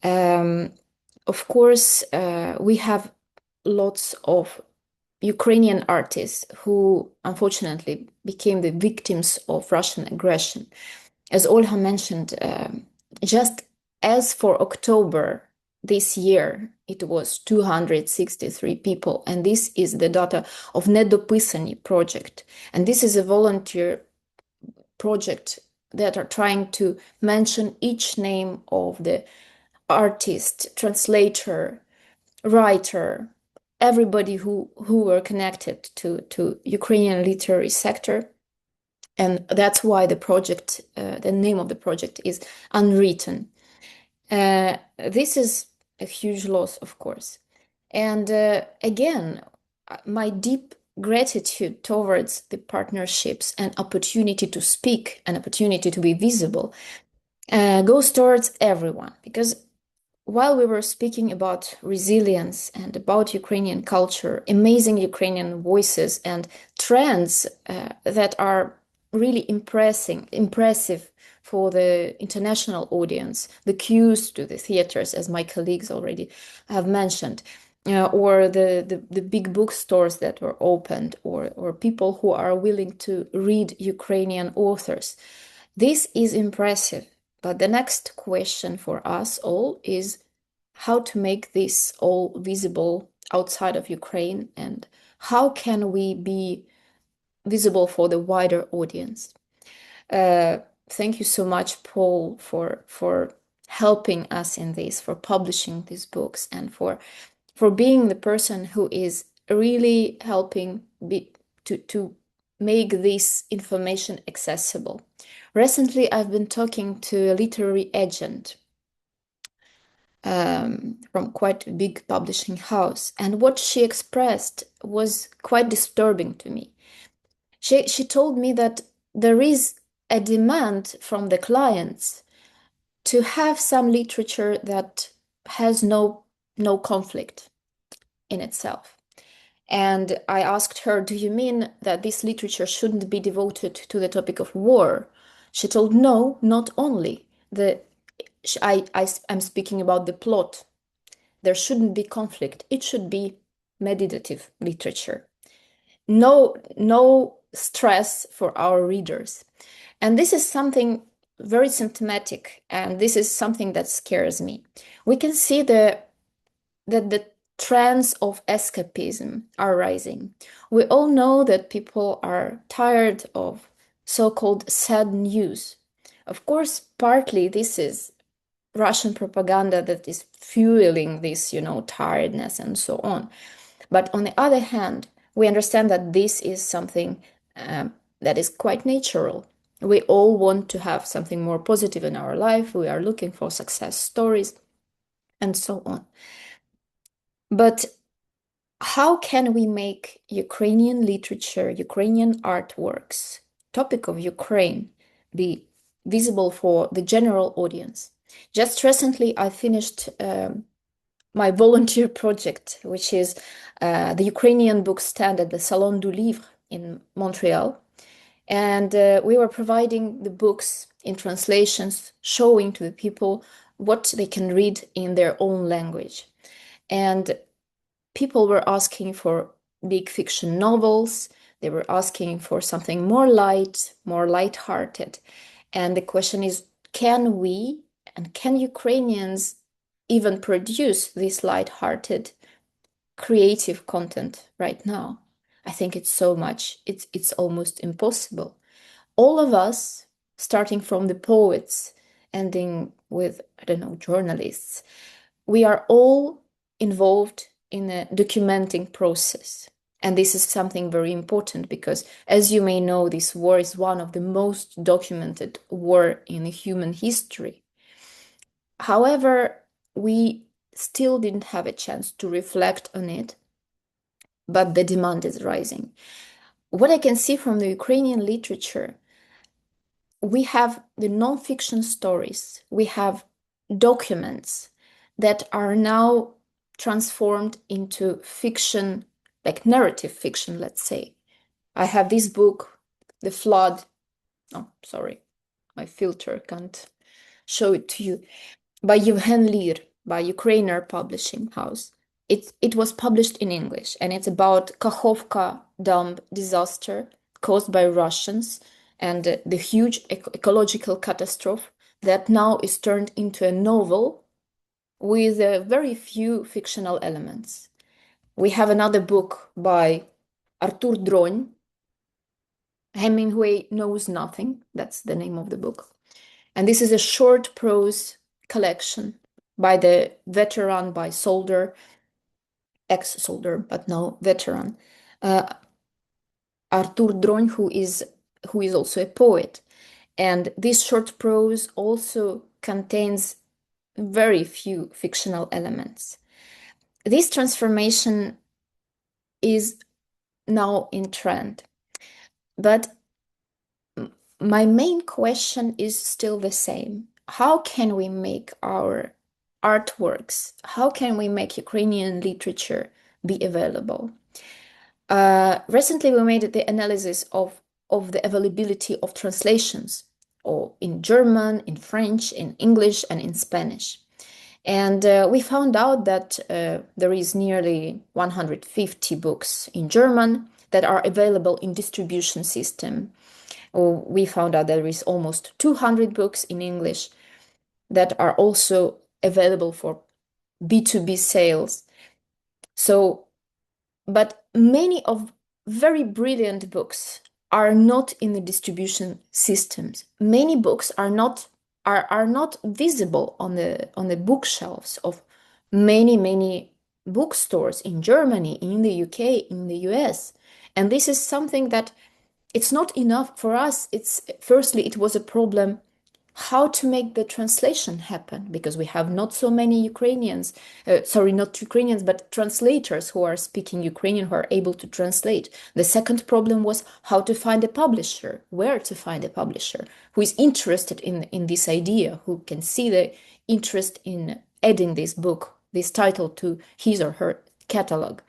Of course, we have lots of Ukrainian artists who unfortunately became the victims of Russian aggression. As Olha mentioned, just as for October this year, it was 263 people, and this is the data of Nedopисani project. And this is a volunteer project that are trying to mention each name of the artist, translator, writer, everybody who were connected to Ukrainian literary sector. And that's why the project, the name of the project is Unwritten. This is a huge loss, of course. And again, my deep gratitude towards the partnerships and opportunity to speak and opportunity to be visible goes towards everyone. Because while we were speaking about resilience and about Ukrainian culture, amazing Ukrainian voices and trends that are really impressive for the international audience, the cues to the theaters, as my colleagues already have mentioned, or the big bookstores that were opened, or people who are willing to read Ukrainian authors. This is impressive. But the next question for us all is how to make this all visible outside of Ukraine, and how can we be visible for the wider audience? Thank you so much, Paul, for helping us in this, for publishing these books, and for being the person who is really helping to make this information accessible. Recently, I've been talking to a literary agent from quite a big publishing house, and what she expressed was quite disturbing to me. She told me that there is a demand from the clients to have some literature that has no conflict in itself. And I asked her, do you mean that this literature shouldn't be devoted to the topic of war? She told, no, not only. I'm speaking about the plot. There shouldn't be conflict. It should be meditative literature. No stress for our readers. And this is something very symptomatic, and this is something that scares me. We can see that the trends of escapism are rising. We all know that people are tired of so-called sad news. Of course, partly this is Russian propaganda that is fueling this, tiredness and so on. But on the other hand, we understand that this is something that is quite natural. We all want to have something more positive in our life. We are looking for success stories and so on. But how can we make Ukrainian literature, Ukrainian artworks, topic of Ukraine, be visible for the general audience? Just recently, I finished my volunteer project, which is the Ukrainian book stand at the Salon du Livre in Montreal. And we were providing the books in translations, showing to the people what they can read in their own language. And people were asking for big fiction novels. They were asking for something more light, more lighthearted. And the question is, can we and can Ukrainians even produce this light-hearted, creative content right now? I think it's so much, it's almost impossible. All of us, starting from the poets, ending with, journalists, we are all involved in a documenting process. And this is something very important because, as you may know, this war is one of the most documented war in human history. However, we still didn't have a chance to reflect on it, but the demand is rising. What I can see from the Ukrainian literature, we have the non-fiction stories, we have documents that are now transformed into fiction, like narrative fiction, let's say. I have this book, The Flood. Oh, sorry, my filter can't show it to you. By Yevhen Lir, by Ukrainian publishing house. It was published in English, and it's about Kakhovka Dam disaster caused by Russians and the huge ecological catastrophe that now is turned into a novel with very few fictional elements. We have another book by Artur Dronь, Hemingway Knows Nothing. That's the name of the book. And this is a short prose collection by the veteran, by soldier, ex-soldier, but now veteran, Artur Dronj, who is also a poet. And this short prose also contains very few fictional elements. This transformation is now in trend. But my main question is still the same. How can we make our artworks, how can we make Ukrainian literature be available? Recently, we made the analysis of the availability of translations, or in German, in French, in English, and in Spanish. And we found out that there is nearly 150 books in German that are available in distribution system. We found out there is almost 200 books in English that are also available for B2B sales. So, but many of very brilliant books are not in the distribution systems. Many books are not visible on the bookshelves of many bookstores in Germany, in the UK, in the US. And this is something that it's not enough for us. Firstly, it was a problem how to make the translation happen, because we have not so many Ukrainians, not Ukrainians, but translators who are speaking Ukrainian, who are able to translate. The second problem was how to find a publisher, where to find a publisher who is interested in this idea, who can see the interest in adding this book, this title to his or her catalog.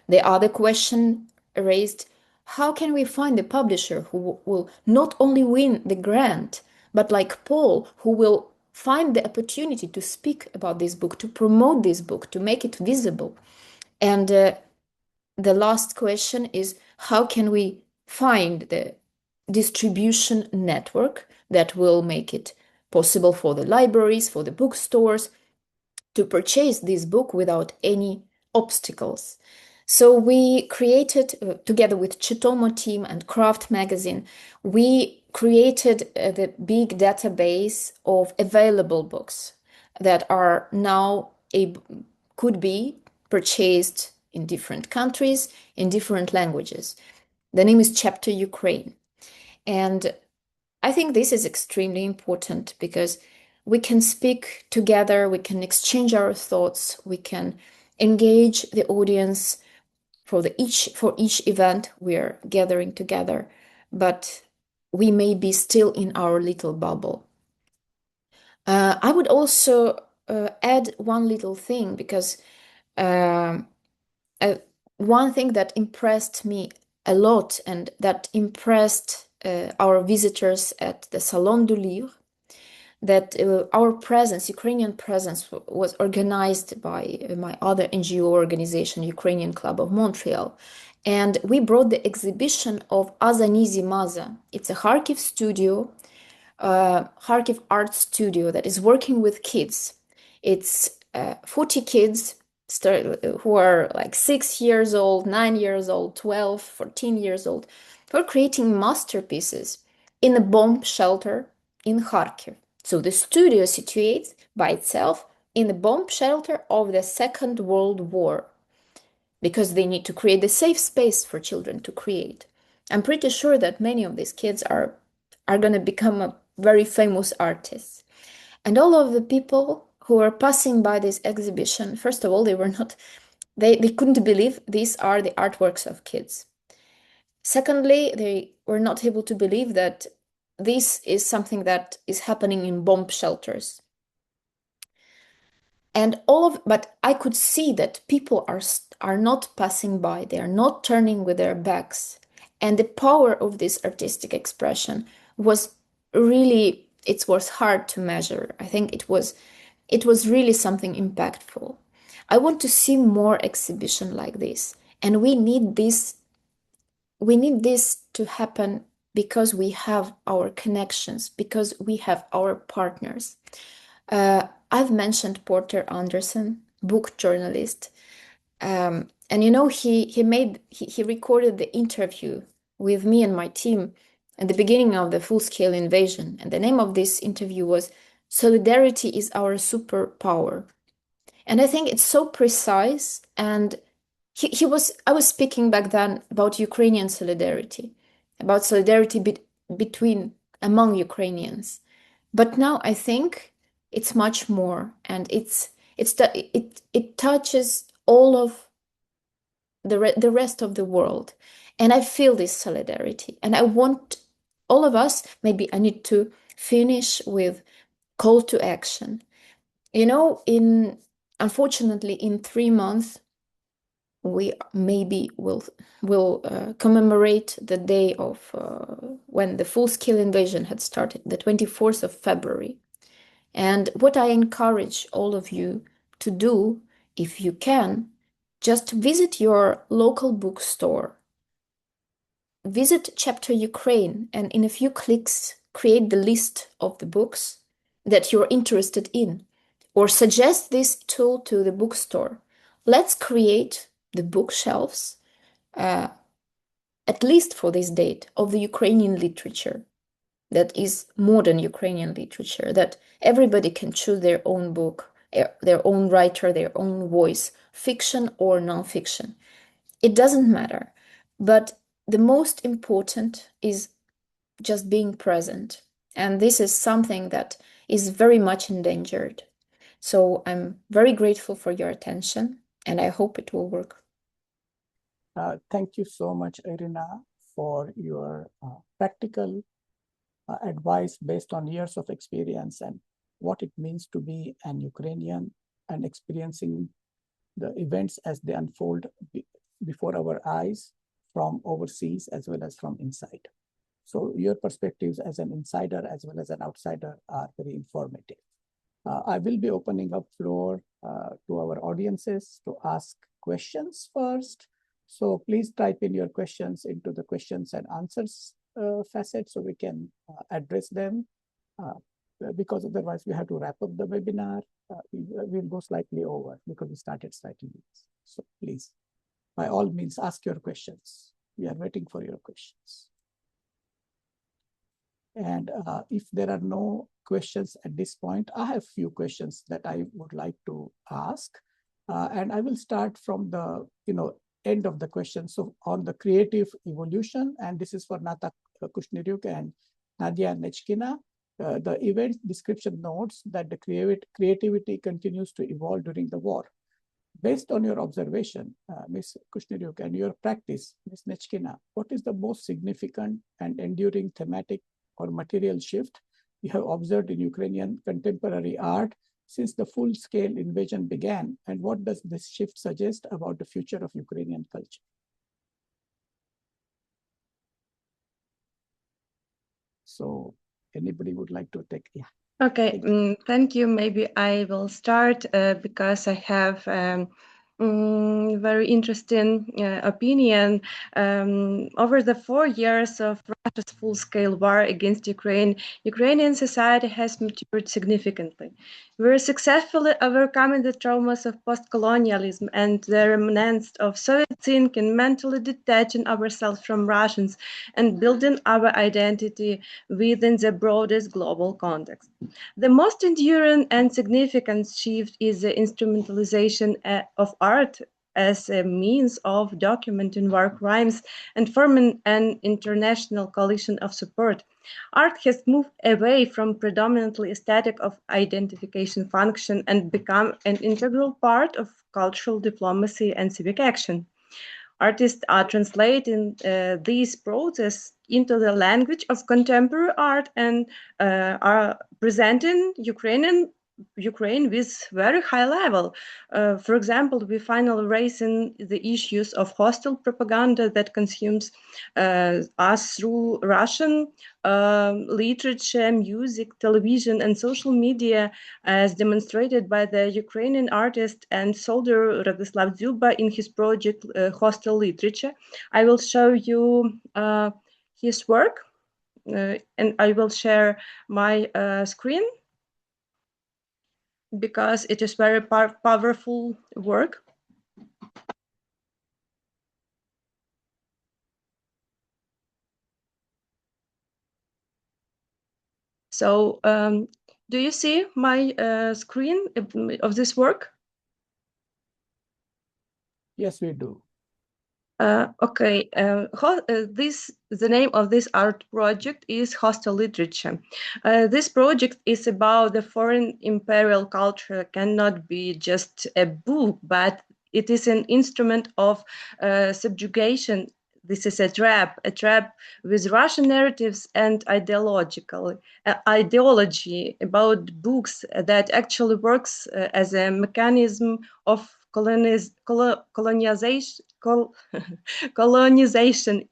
The other question raised, how can we find a publisher who will not only win the grant, but like Paul, who will find the opportunity to speak about this book, to promote this book, to make it visible? And the last question is, how can we find the distribution network that will make it possible for the libraries, for the bookstores to purchase this book without any obstacles? So we created, together with Chitomo team and Craft magazine, we created the big database of available books that are now could be purchased in different countries, in different languages. The name is Chapter Ukraine. And I think this is extremely important because we can speak together, we can exchange our thoughts, we can engage the audience. For each event, we are gathering together, but we may be still in our little bubble. I would also add one little thing, because one thing that impressed me a lot and that impressed our visitors at the Salon du Livre, that our presence, Ukrainian presence, was organized by my other NGO organization, Ukrainian Club of Montreal. And we brought the exhibition of Azanizi Maza. It's a Kharkiv studio, Kharkiv art studio that is working with kids. It's 40 kids who are like 6 years old, 9 years old, 12, 14 years old, who are creating masterpieces in a bomb shelter in Kharkiv. So the studio situates by itself in the bomb shelter of the Second World War, because they need to create a safe space for children to create. I'm pretty sure that many of these kids are going to become very famous artists. And all of the people who were passing by this exhibition, first of all, they couldn't believe these are the artworks of kids. Secondly, they were not able to believe that this is something that is happening in bomb shelters. But I could see that people are not passing by, they are not turning with their backs. And the power of this artistic expression was really, it was hard to measure. I think it was really something impactful. I want to see more exhibition like this. And we need this to happen because we have our connections, because we have our partners. I've mentioned Porter Anderson, book journalist, and he recorded the interview with me and my team at the beginning of the full-scale invasion. And the name of this interview was "Solidarity is Our Superpower." And I think it's so precise. And I was speaking back then about Ukrainian solidarity, about solidarity among Ukrainians. But now I think it's much more, and it touches all of the rest of the world. And I feel this solidarity, and I want all of us. Maybe I need to finish with call to action. You know, unfortunately, in 3 months, we maybe will commemorate the day of when the full-scale invasion had started, the 24th of February. And what I encourage all of you to do, if you can, just visit your local bookstore, visit Chapter Ukraine, and in a few clicks, create the list of the books that you're interested in, or suggest this tool to the bookstore. Let's create the bookshelves, at least for this date, of the Ukrainian literature that is modern Ukrainian literature, that everybody can choose their own book, their own writer, their own voice, fiction or non-fiction. It doesn't matter. But the most important is just being present. And this is something that is very much endangered. So I'm very grateful for your attention, and I hope it will work. Thank you so much, Irina, for your practical advice based on years of experience and what it means to be an Ukrainian and experiencing the events as they unfold before our eyes from overseas as well as from inside. So your perspectives as an insider as well as an outsider are very informative. I will be opening up floor to our audiences to ask questions first. So please type in your questions into the questions and answers facet so we can address them, because otherwise we have to wrap up the webinar. We'll go slightly over because we started slightly late. So please, by all means, ask your questions. We are waiting for your questions. And if there are no questions at this point, I have a few questions that I would like to ask. And I will start from the end of the question. So on the creative evolution, and this is for Nata Kushniruk and Nadia Nechkina, the event description notes that the creativity continues to evolve during the war. Based on your observation, Ms. Kushniruk, and your practice, Ms. Nechkina, what is the most significant and enduring thematic or material shift you have observed in Ukrainian contemporary art since the full-scale invasion began, and what does this shift suggest about the future of Ukrainian culture? So anybody would like to take, yeah. Okay, thank you. Maybe I will start because I have very interesting opinion. Over the 4 years of Russia's full-scale war against Ukraine, Ukrainian society has matured significantly. We're successfully overcoming the traumas of post-colonialism and the remnants of Soviet thinking, mentally detaching ourselves from Russians and building our identity within the broadest global context. The most enduring and significant shift is the instrumentalization of art as a means of documenting war crimes and forming an international coalition of support. Art has moved away from predominantly aesthetic of identification function and become an integral part of cultural diplomacy and civic action. Artists are translating this process into the language of contemporary art and are presenting Ukraine with very high level. For example, we finally raising the issues of hostile propaganda that consumes us through Russian literature, music, television, and social media, as demonstrated by the Ukrainian artist and soldier Radoslav Dzюба in his project Hostile Literature. I will show you his work, and I will share my screen because it is very powerful work. So do you see my screen of this work? Yes, we do. Okay, the name of this art project is Hostile Literature. This project is about the foreign imperial culture, cannot be just a book, but it is an instrument of subjugation. This is a trap with Russian narratives and ideology about books that actually works as a mechanism of colonization,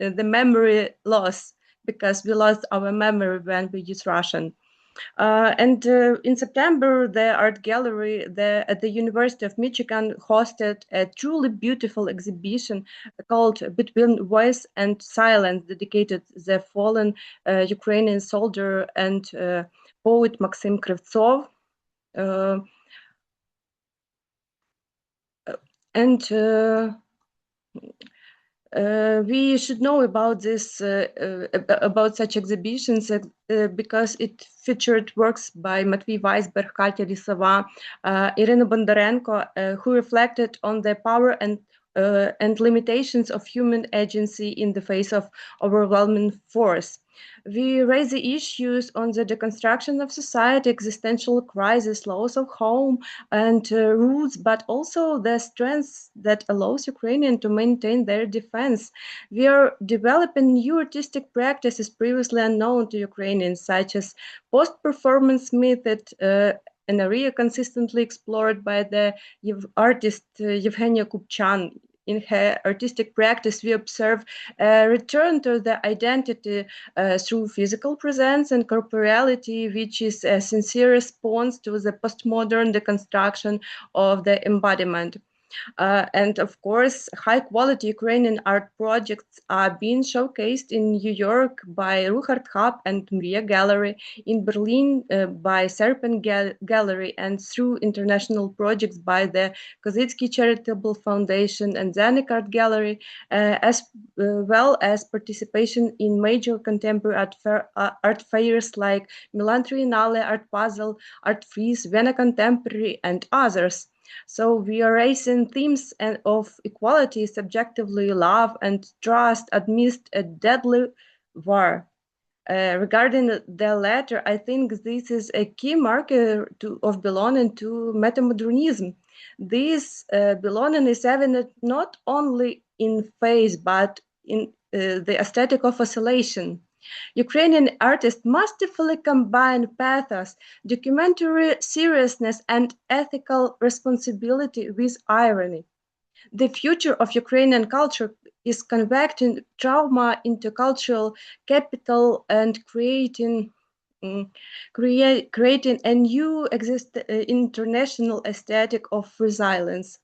the memory loss, because we lost our memory when we use Russian. And in September, the art gallery at the University of Michigan hosted a truly beautiful exhibition called Between Voice and Silence, dedicated to the fallen Ukrainian soldier and poet Maxim Krivtsov. And we should know about this, about such exhibitions, because it featured works by Matvey Weisberg, Katya Lisova, Irina Bondarenko, who reflected on the power and limitations of human agency in the face of overwhelming force. We raise the issues on the deconstruction of society, existential crisis, loss of home, and roots, but also the strengths that allows Ukrainians to maintain their defense. We are developing new artistic practices previously unknown to Ukrainians, such as post-performance method, an area consistently explored by the artist Yevgenia Kupchan. In her artistic practice, we observe a return to the identity through physical presence and corporeality, which is a sincere response to the postmodern deconstruction of the embodiment. And of course, high quality Ukrainian art projects are being showcased in New York by Ruchard Hub and Mria Gallery, in Berlin by Serpent Gallery, and through international projects by the Kozytsky Charitable Foundation and Zanik Art Gallery, as well as participation in major contemporary art fairs like Milan Triennale, Art Puzzle, Art Freeze, Vienna Contemporary, and others. So we are raising themes of equality, subjectively love and trust amidst a deadly war. Regarding the latter, I think this is a key marker of belonging to metamodernism. This belonging is evident not only in face, but in the aesthetic of oscillation. Ukrainian artists masterfully combine pathos, documentary seriousness, and ethical responsibility with irony. The future of Ukrainian culture is converting trauma into cultural capital and creating a new international aesthetic of resilience.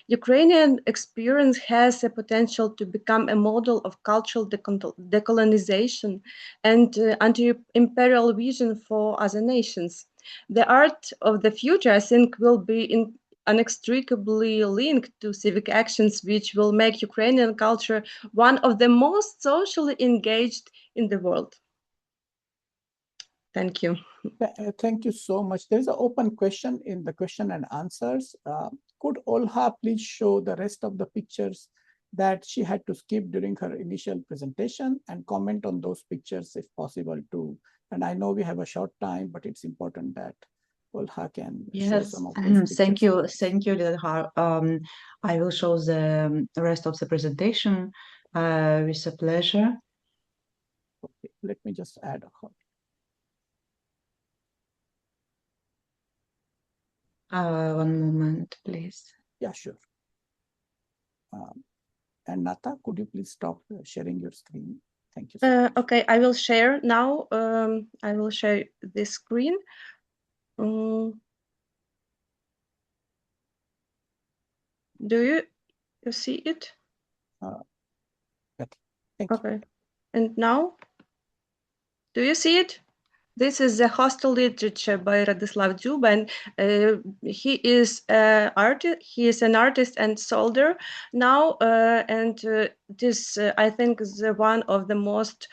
Ukrainian experience has a potential to become a model of cultural decolonization and anti-imperial vision for other nations. The art of the future, I think, will be inextricably linked to civic actions, which will make Ukrainian culture one of the most socially engaged in the world. Thank you. Thank you so much. There's an open question in the question and answers. Could Olha please show the rest of the pictures that she had to skip during her initial presentation and comment on those pictures if possible too? And I know we have a short time, but it's important that Olha can show some of those pictures. Thank you, Liladhar. I will show the rest of the presentation with a pleasure. Okay, let me just add a copy. One moment, please. Yeah, sure. And Nata, could you please stop sharing your screen? Thank you so much. Okay, I will share now. I will share this screen. Do you see it? Okay, thank you. Okay, and now, do you see it? This is the Hostile Literature by Radoslav Dzuba, and he is an artist and soldier now, and it is, I think, one of the most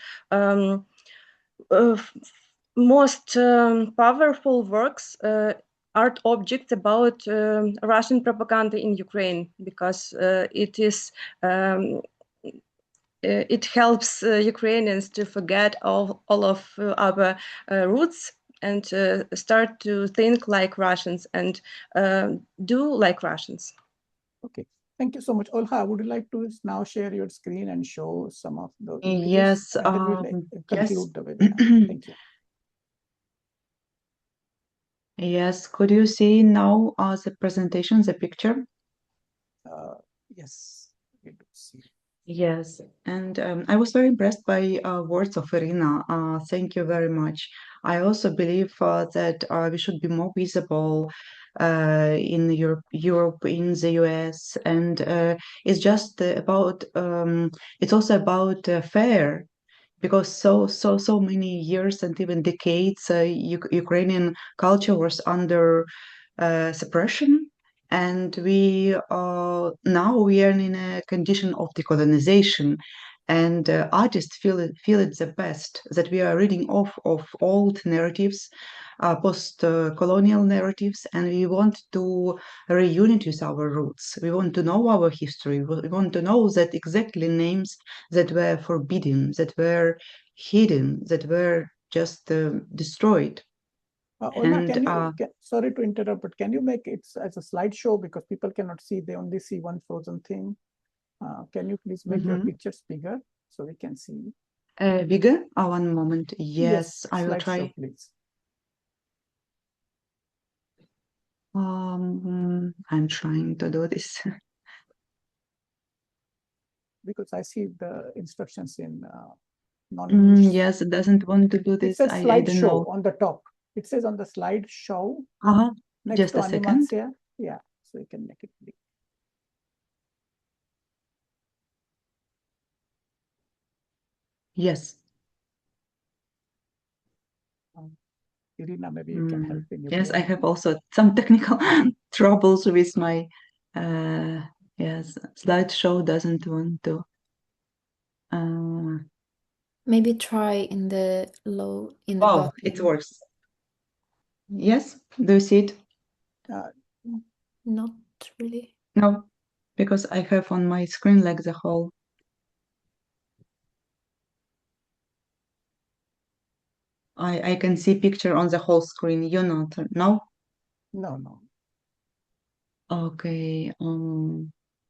most powerful works, art objects about Russian propaganda in Ukraine, because it helps Ukrainians to forget all of our roots and start to think like Russians and do like Russians. Okay, thank you so much. Olha, would you like to now share your screen and show some of the images? Yes, And then we'll conclude yes. the webinar. Thank you. Yes, could you see now the presentation, the picture? Yes, we do see. Yes, and I was very impressed by words of Irina. Thank you very much. I also believe that we should be more visible in Europe, in the US, and it's just about. It's also about fair, because so many years and even decades, Ukrainian culture was under suppression. And now we are in a condition of decolonization, and artists feel it the best that we are reading off of old narratives, post-colonial narratives, and we want to reunite with our roots. We want to know our history. We want to know that exactly names that were forbidden, that were hidden, that were just destroyed. Olha, sorry to interrupt, but can you make it as a slideshow, because people cannot see, they only see one frozen thing. Can you please make your pictures bigger so we can see? Bigger? Oh, one moment. Yes, I will try. Slideshow, please. I'm trying to do this. Because I see the instructions in non-English. Yes, it doesn't want to do this. It says I don't know. slideshow on the top. It says on the slideshow next Just to a second. animacja. Yeah, so you can make it big. Yes. Irina, maybe you can help in Yes, I Ukrainian. have also some technical troubles with my yes, slideshow doesn't want to. Maybe try in the Oh, bottom. it works. Yes, do you see it? Not really. No, because I have on my screen like the whole. I can see picture on the whole screen. You not? No? No. Okay.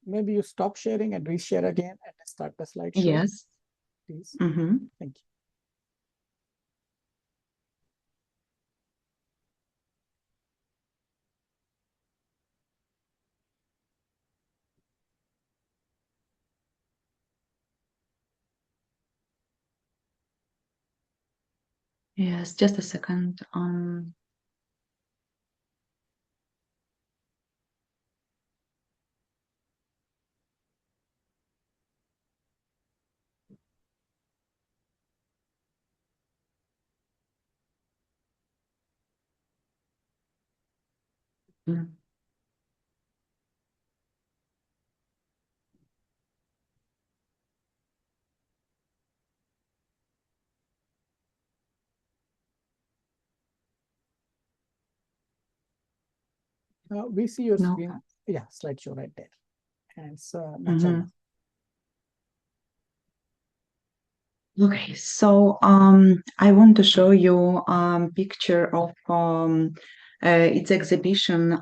Maybe you stop sharing and reshare again and start the slideshow. Yes. Please. Thank you. Yes, just a second. We see your No. screen. Yeah, slideshow right there. And so Nachala. Okay, so I want to show you picture of its exhibition,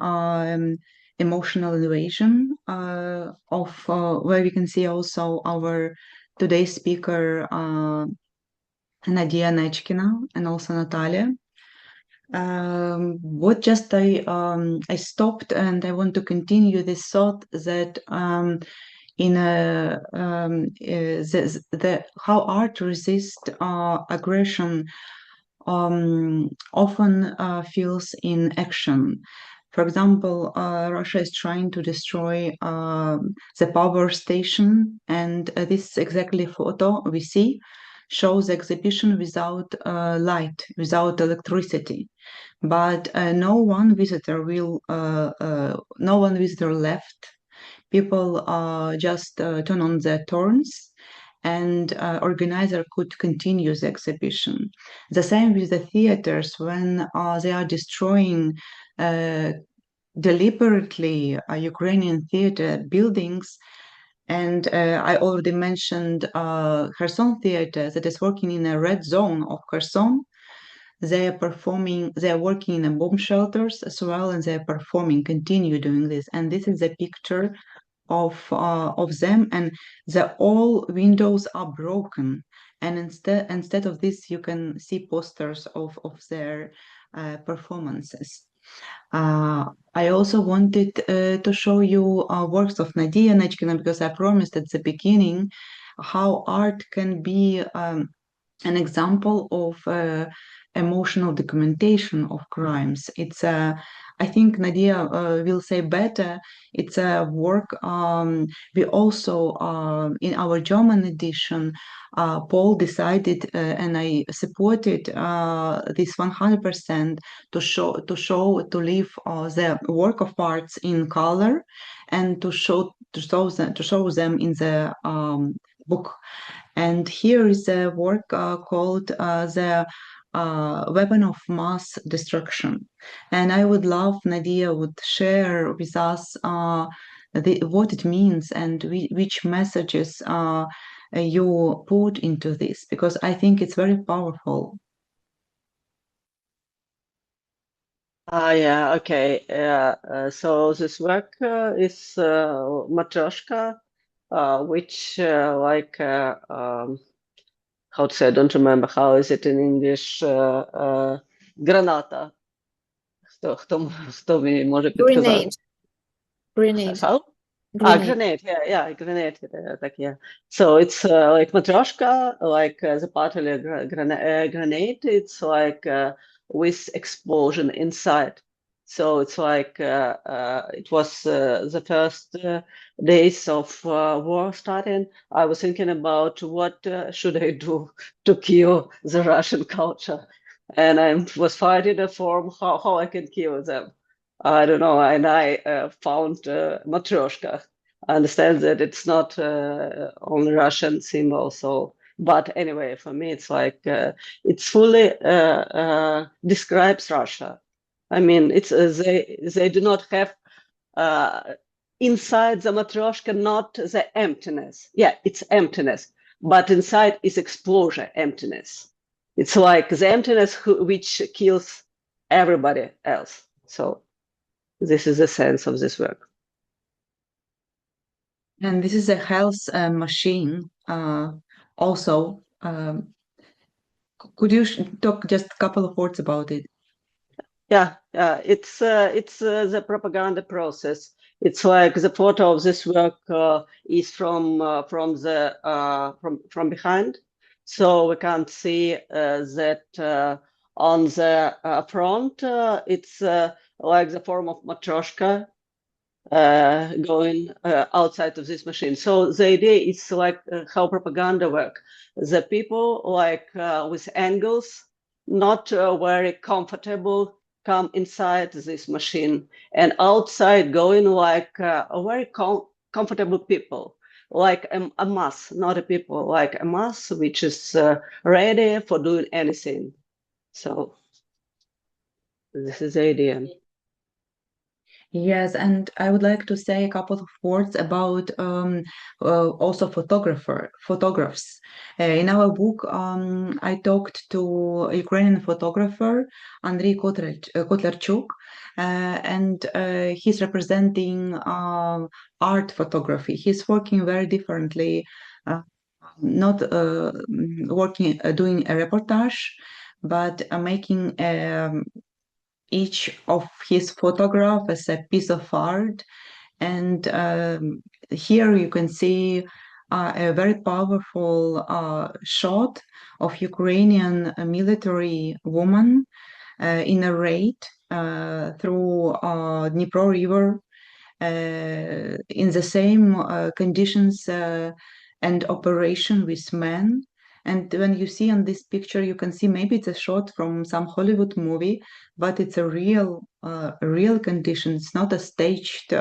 Emotional Invasion, of where we can see also our today's speaker, Nadia Nechkina, and also Natalia. What just I stopped, and I want to continue this thought that in how art resists aggression often feels in action. For example, Russia is trying to destroy the power station, and this exactly photo we see shows the exhibition without light, without electricity. But no one visitor left. People just turn on their turns, and organizer could continue the exhibition. The same with the theaters when they are destroying deliberately Ukrainian theater buildings. And I already mentioned Kherson Theater that is working in a red zone of Kherson. They are working in bomb shelters as well, and they are performing, continue doing this. And this is a picture of them, and all windows are broken. And instead of this, you can see posters of their performances. I also wanted to show you works of Nadia Nechkina, because I promised at the beginning how art can be an example of emotional documentation of crimes. It's I think Nadia will say better. It's a work we also in our German edition. Paul decided, and I supported this 100% to leave the work of arts in color and to show them in the book. And here is a work called the Weapon of Mass Destruction. And I would love Nadia would share with us what it means and which messages you put into this, because I think it's very powerful. Yeah, okay. So this work is Matryoshka, which how to say, I don't remember how is it in English, granata. Хто мені може підказати? Grenade. How? Grenade, yeah, grenade, так, yeah. So it's like Matryoshka, like the partly grenade, it's like with explosion inside. So it's like it was the first days of war starting. I was thinking about what should I do to kill the Russian culture, and I was finding a form how I can kill them. I don't know, and I found Matryoshka. I understand that it's not only Russian symbol, so. But anyway, for me, it's like it's fully describes Russia. I mean, it's they do not have inside the Matryoshka not the emptiness. Yeah, it's emptiness, but inside is explosion, emptiness. It's like the emptiness which kills everybody else. So this is the sense of this work. And this is a health machine. Also, could you talk just a couple of words about it? Yeah, it's the propaganda process. It's like the photo of this work is from behind, so we can't see that on the front. It's like the form of Matryoshka going outside of this machine. So the idea is like how propaganda work. The people like with angles, not very comfortable, come inside this machine, and outside going like a very comfortable people, like a mass, not a people, like a mass which is ready for doing anything. So this is the idea. Yes, and I would like to say a couple of words about also photographs. In our book, I talked to a Ukrainian photographer, Andriy Kotlarchuk, and he's representing art photography. He's working very differently, not doing a reportage, but making each of his photographs as a piece of art. And here you can see a very powerful shot of Ukrainian military woman in a raid through Dnipro River in the same conditions and operation with men. And when you see on this picture, you can see maybe it's a shot from some Hollywood movie, but it's a real condition. It's not a staged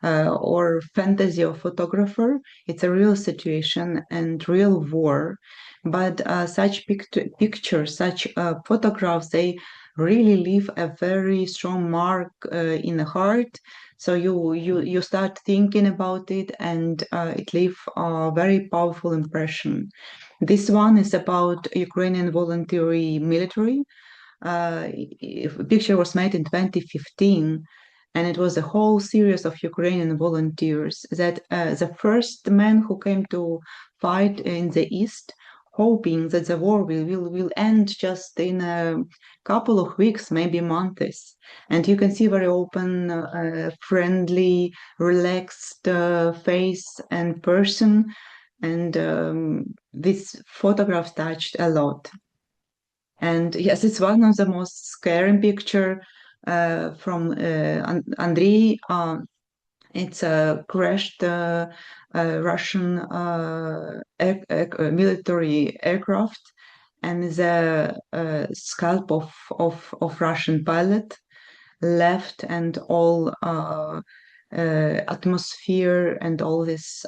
or fantasy of photographer. It's a real situation and real war. But such pictures, such photographs, they really leave a very strong mark in the heart. So you start thinking about it, and it leaves a very powerful impression. This one is about Ukrainian voluntary military. Picture was made in 2015, and it was a whole series of Ukrainian volunteers that the first men who came to fight in the east, hoping that the war will end just in a couple of weeks, maybe months. And you can see very open, friendly, relaxed face and person. And this photograph touched a lot. And yes, it's one of the most scaring picture from Andrei. It's a crashed Russian military aircraft, and the scalp of Russian pilot left, and all atmosphere and all this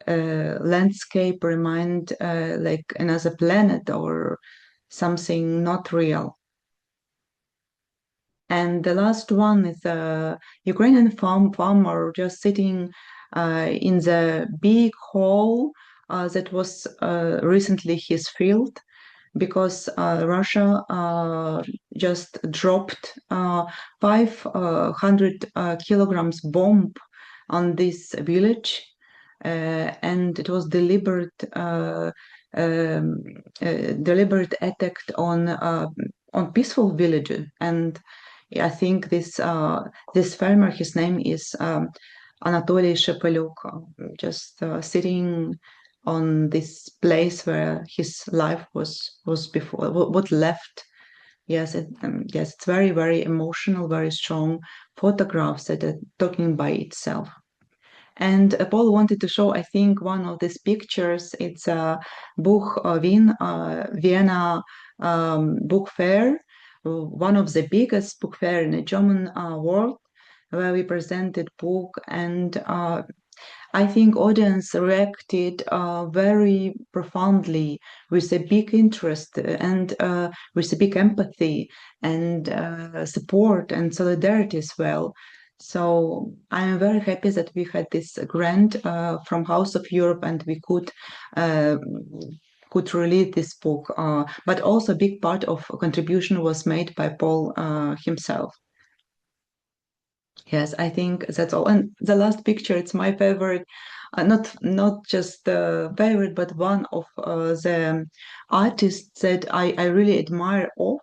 landscape remind like another planet or something not real. And the last one is a Ukrainian farmer just sitting in the big hole that was recently his field, because Russia just dropped 500 kilograms bomb on this village, and it was deliberate attack on peaceful village. And I think this farmer, his name is Anatoly Shepeluk, just sitting on this place where his life was before, what left. Yes, yes, it's very, very emotional, very strong photographs that are talking by itself. And Paul wanted to show, I think, one of these pictures. It's a book in Vienna book fair, one of the biggest book fair in the German world, where we presented book, and I think audience reacted very profoundly, with a big interest and with a big empathy and support and solidarity as well. So I am very happy that we had this grant from House of Europe, and we could release this book. But also a big part of contribution was made by Paul himself. Yes, I think that's all. And the last picture, it's my favorite, not just favorite, but one of the artists that I really admire of.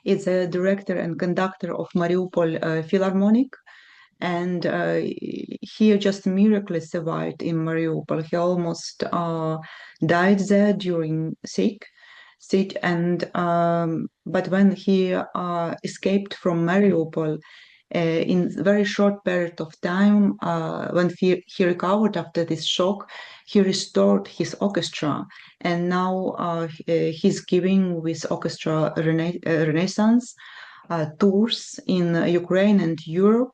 It's a director and conductor of Mariupol Philharmonic. And he just miraculously survived in Mariupol. He almost died there during siege. And but when he escaped from Mariupol, in a very short period of time, when he recovered after this shock, he restored his orchestra, and now he's giving with Orchestra Renaissance tours in Ukraine and Europe,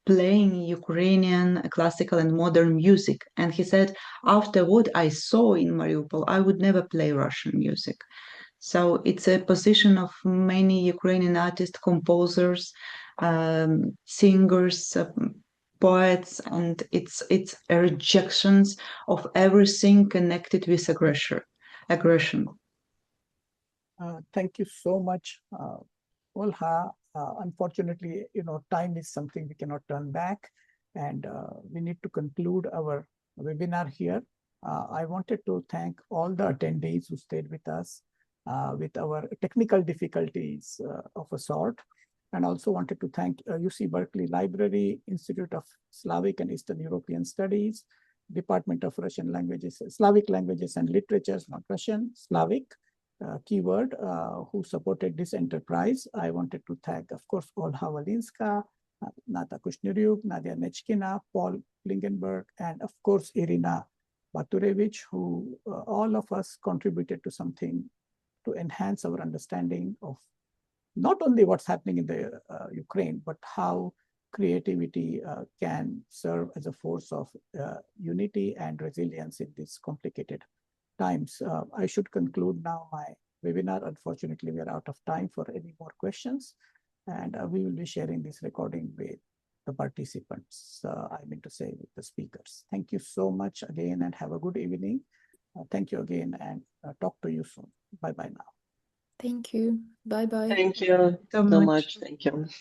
playing Ukrainian classical and modern music. And he said, after what I saw in Mariupol, I would never play Russian music. So it's a position of many Ukrainian artists, composers, singers, poets, and it's a rejections of everything connected with aggression. Thank you so much, Olha. Unfortunately, time is something we cannot turn back, and we need to conclude our webinar here. I wanted to thank all the attendees who stayed with us with our technical difficulties of a sort, and also wanted to thank UC Berkeley Library, Institute of Slavic and Eastern European Studies, Department of Russian Languages, Slavic Languages and Literatures, not Russian, Slavic, keyword, who supported this enterprise. I wanted to thank, of course, Olha Volynska, Nata Kushniruk, Nadia Nechkina, Paul Klingenberg, and of course, Irina Baturevich, who all of us contributed to something to enhance our understanding of not only what's happening in the Ukraine, but how creativity can serve as a force of unity and resilience in these complicated times. I should conclude now my webinar. Unfortunately, we are out of time for any more questions, and we will be sharing this recording with the participants, I mean to say with the speakers. Thank you so much again, and have a good evening. Thank you again, and talk to you soon. Bye-bye now. Thank you. Bye-bye. Thank you so much. Thank you.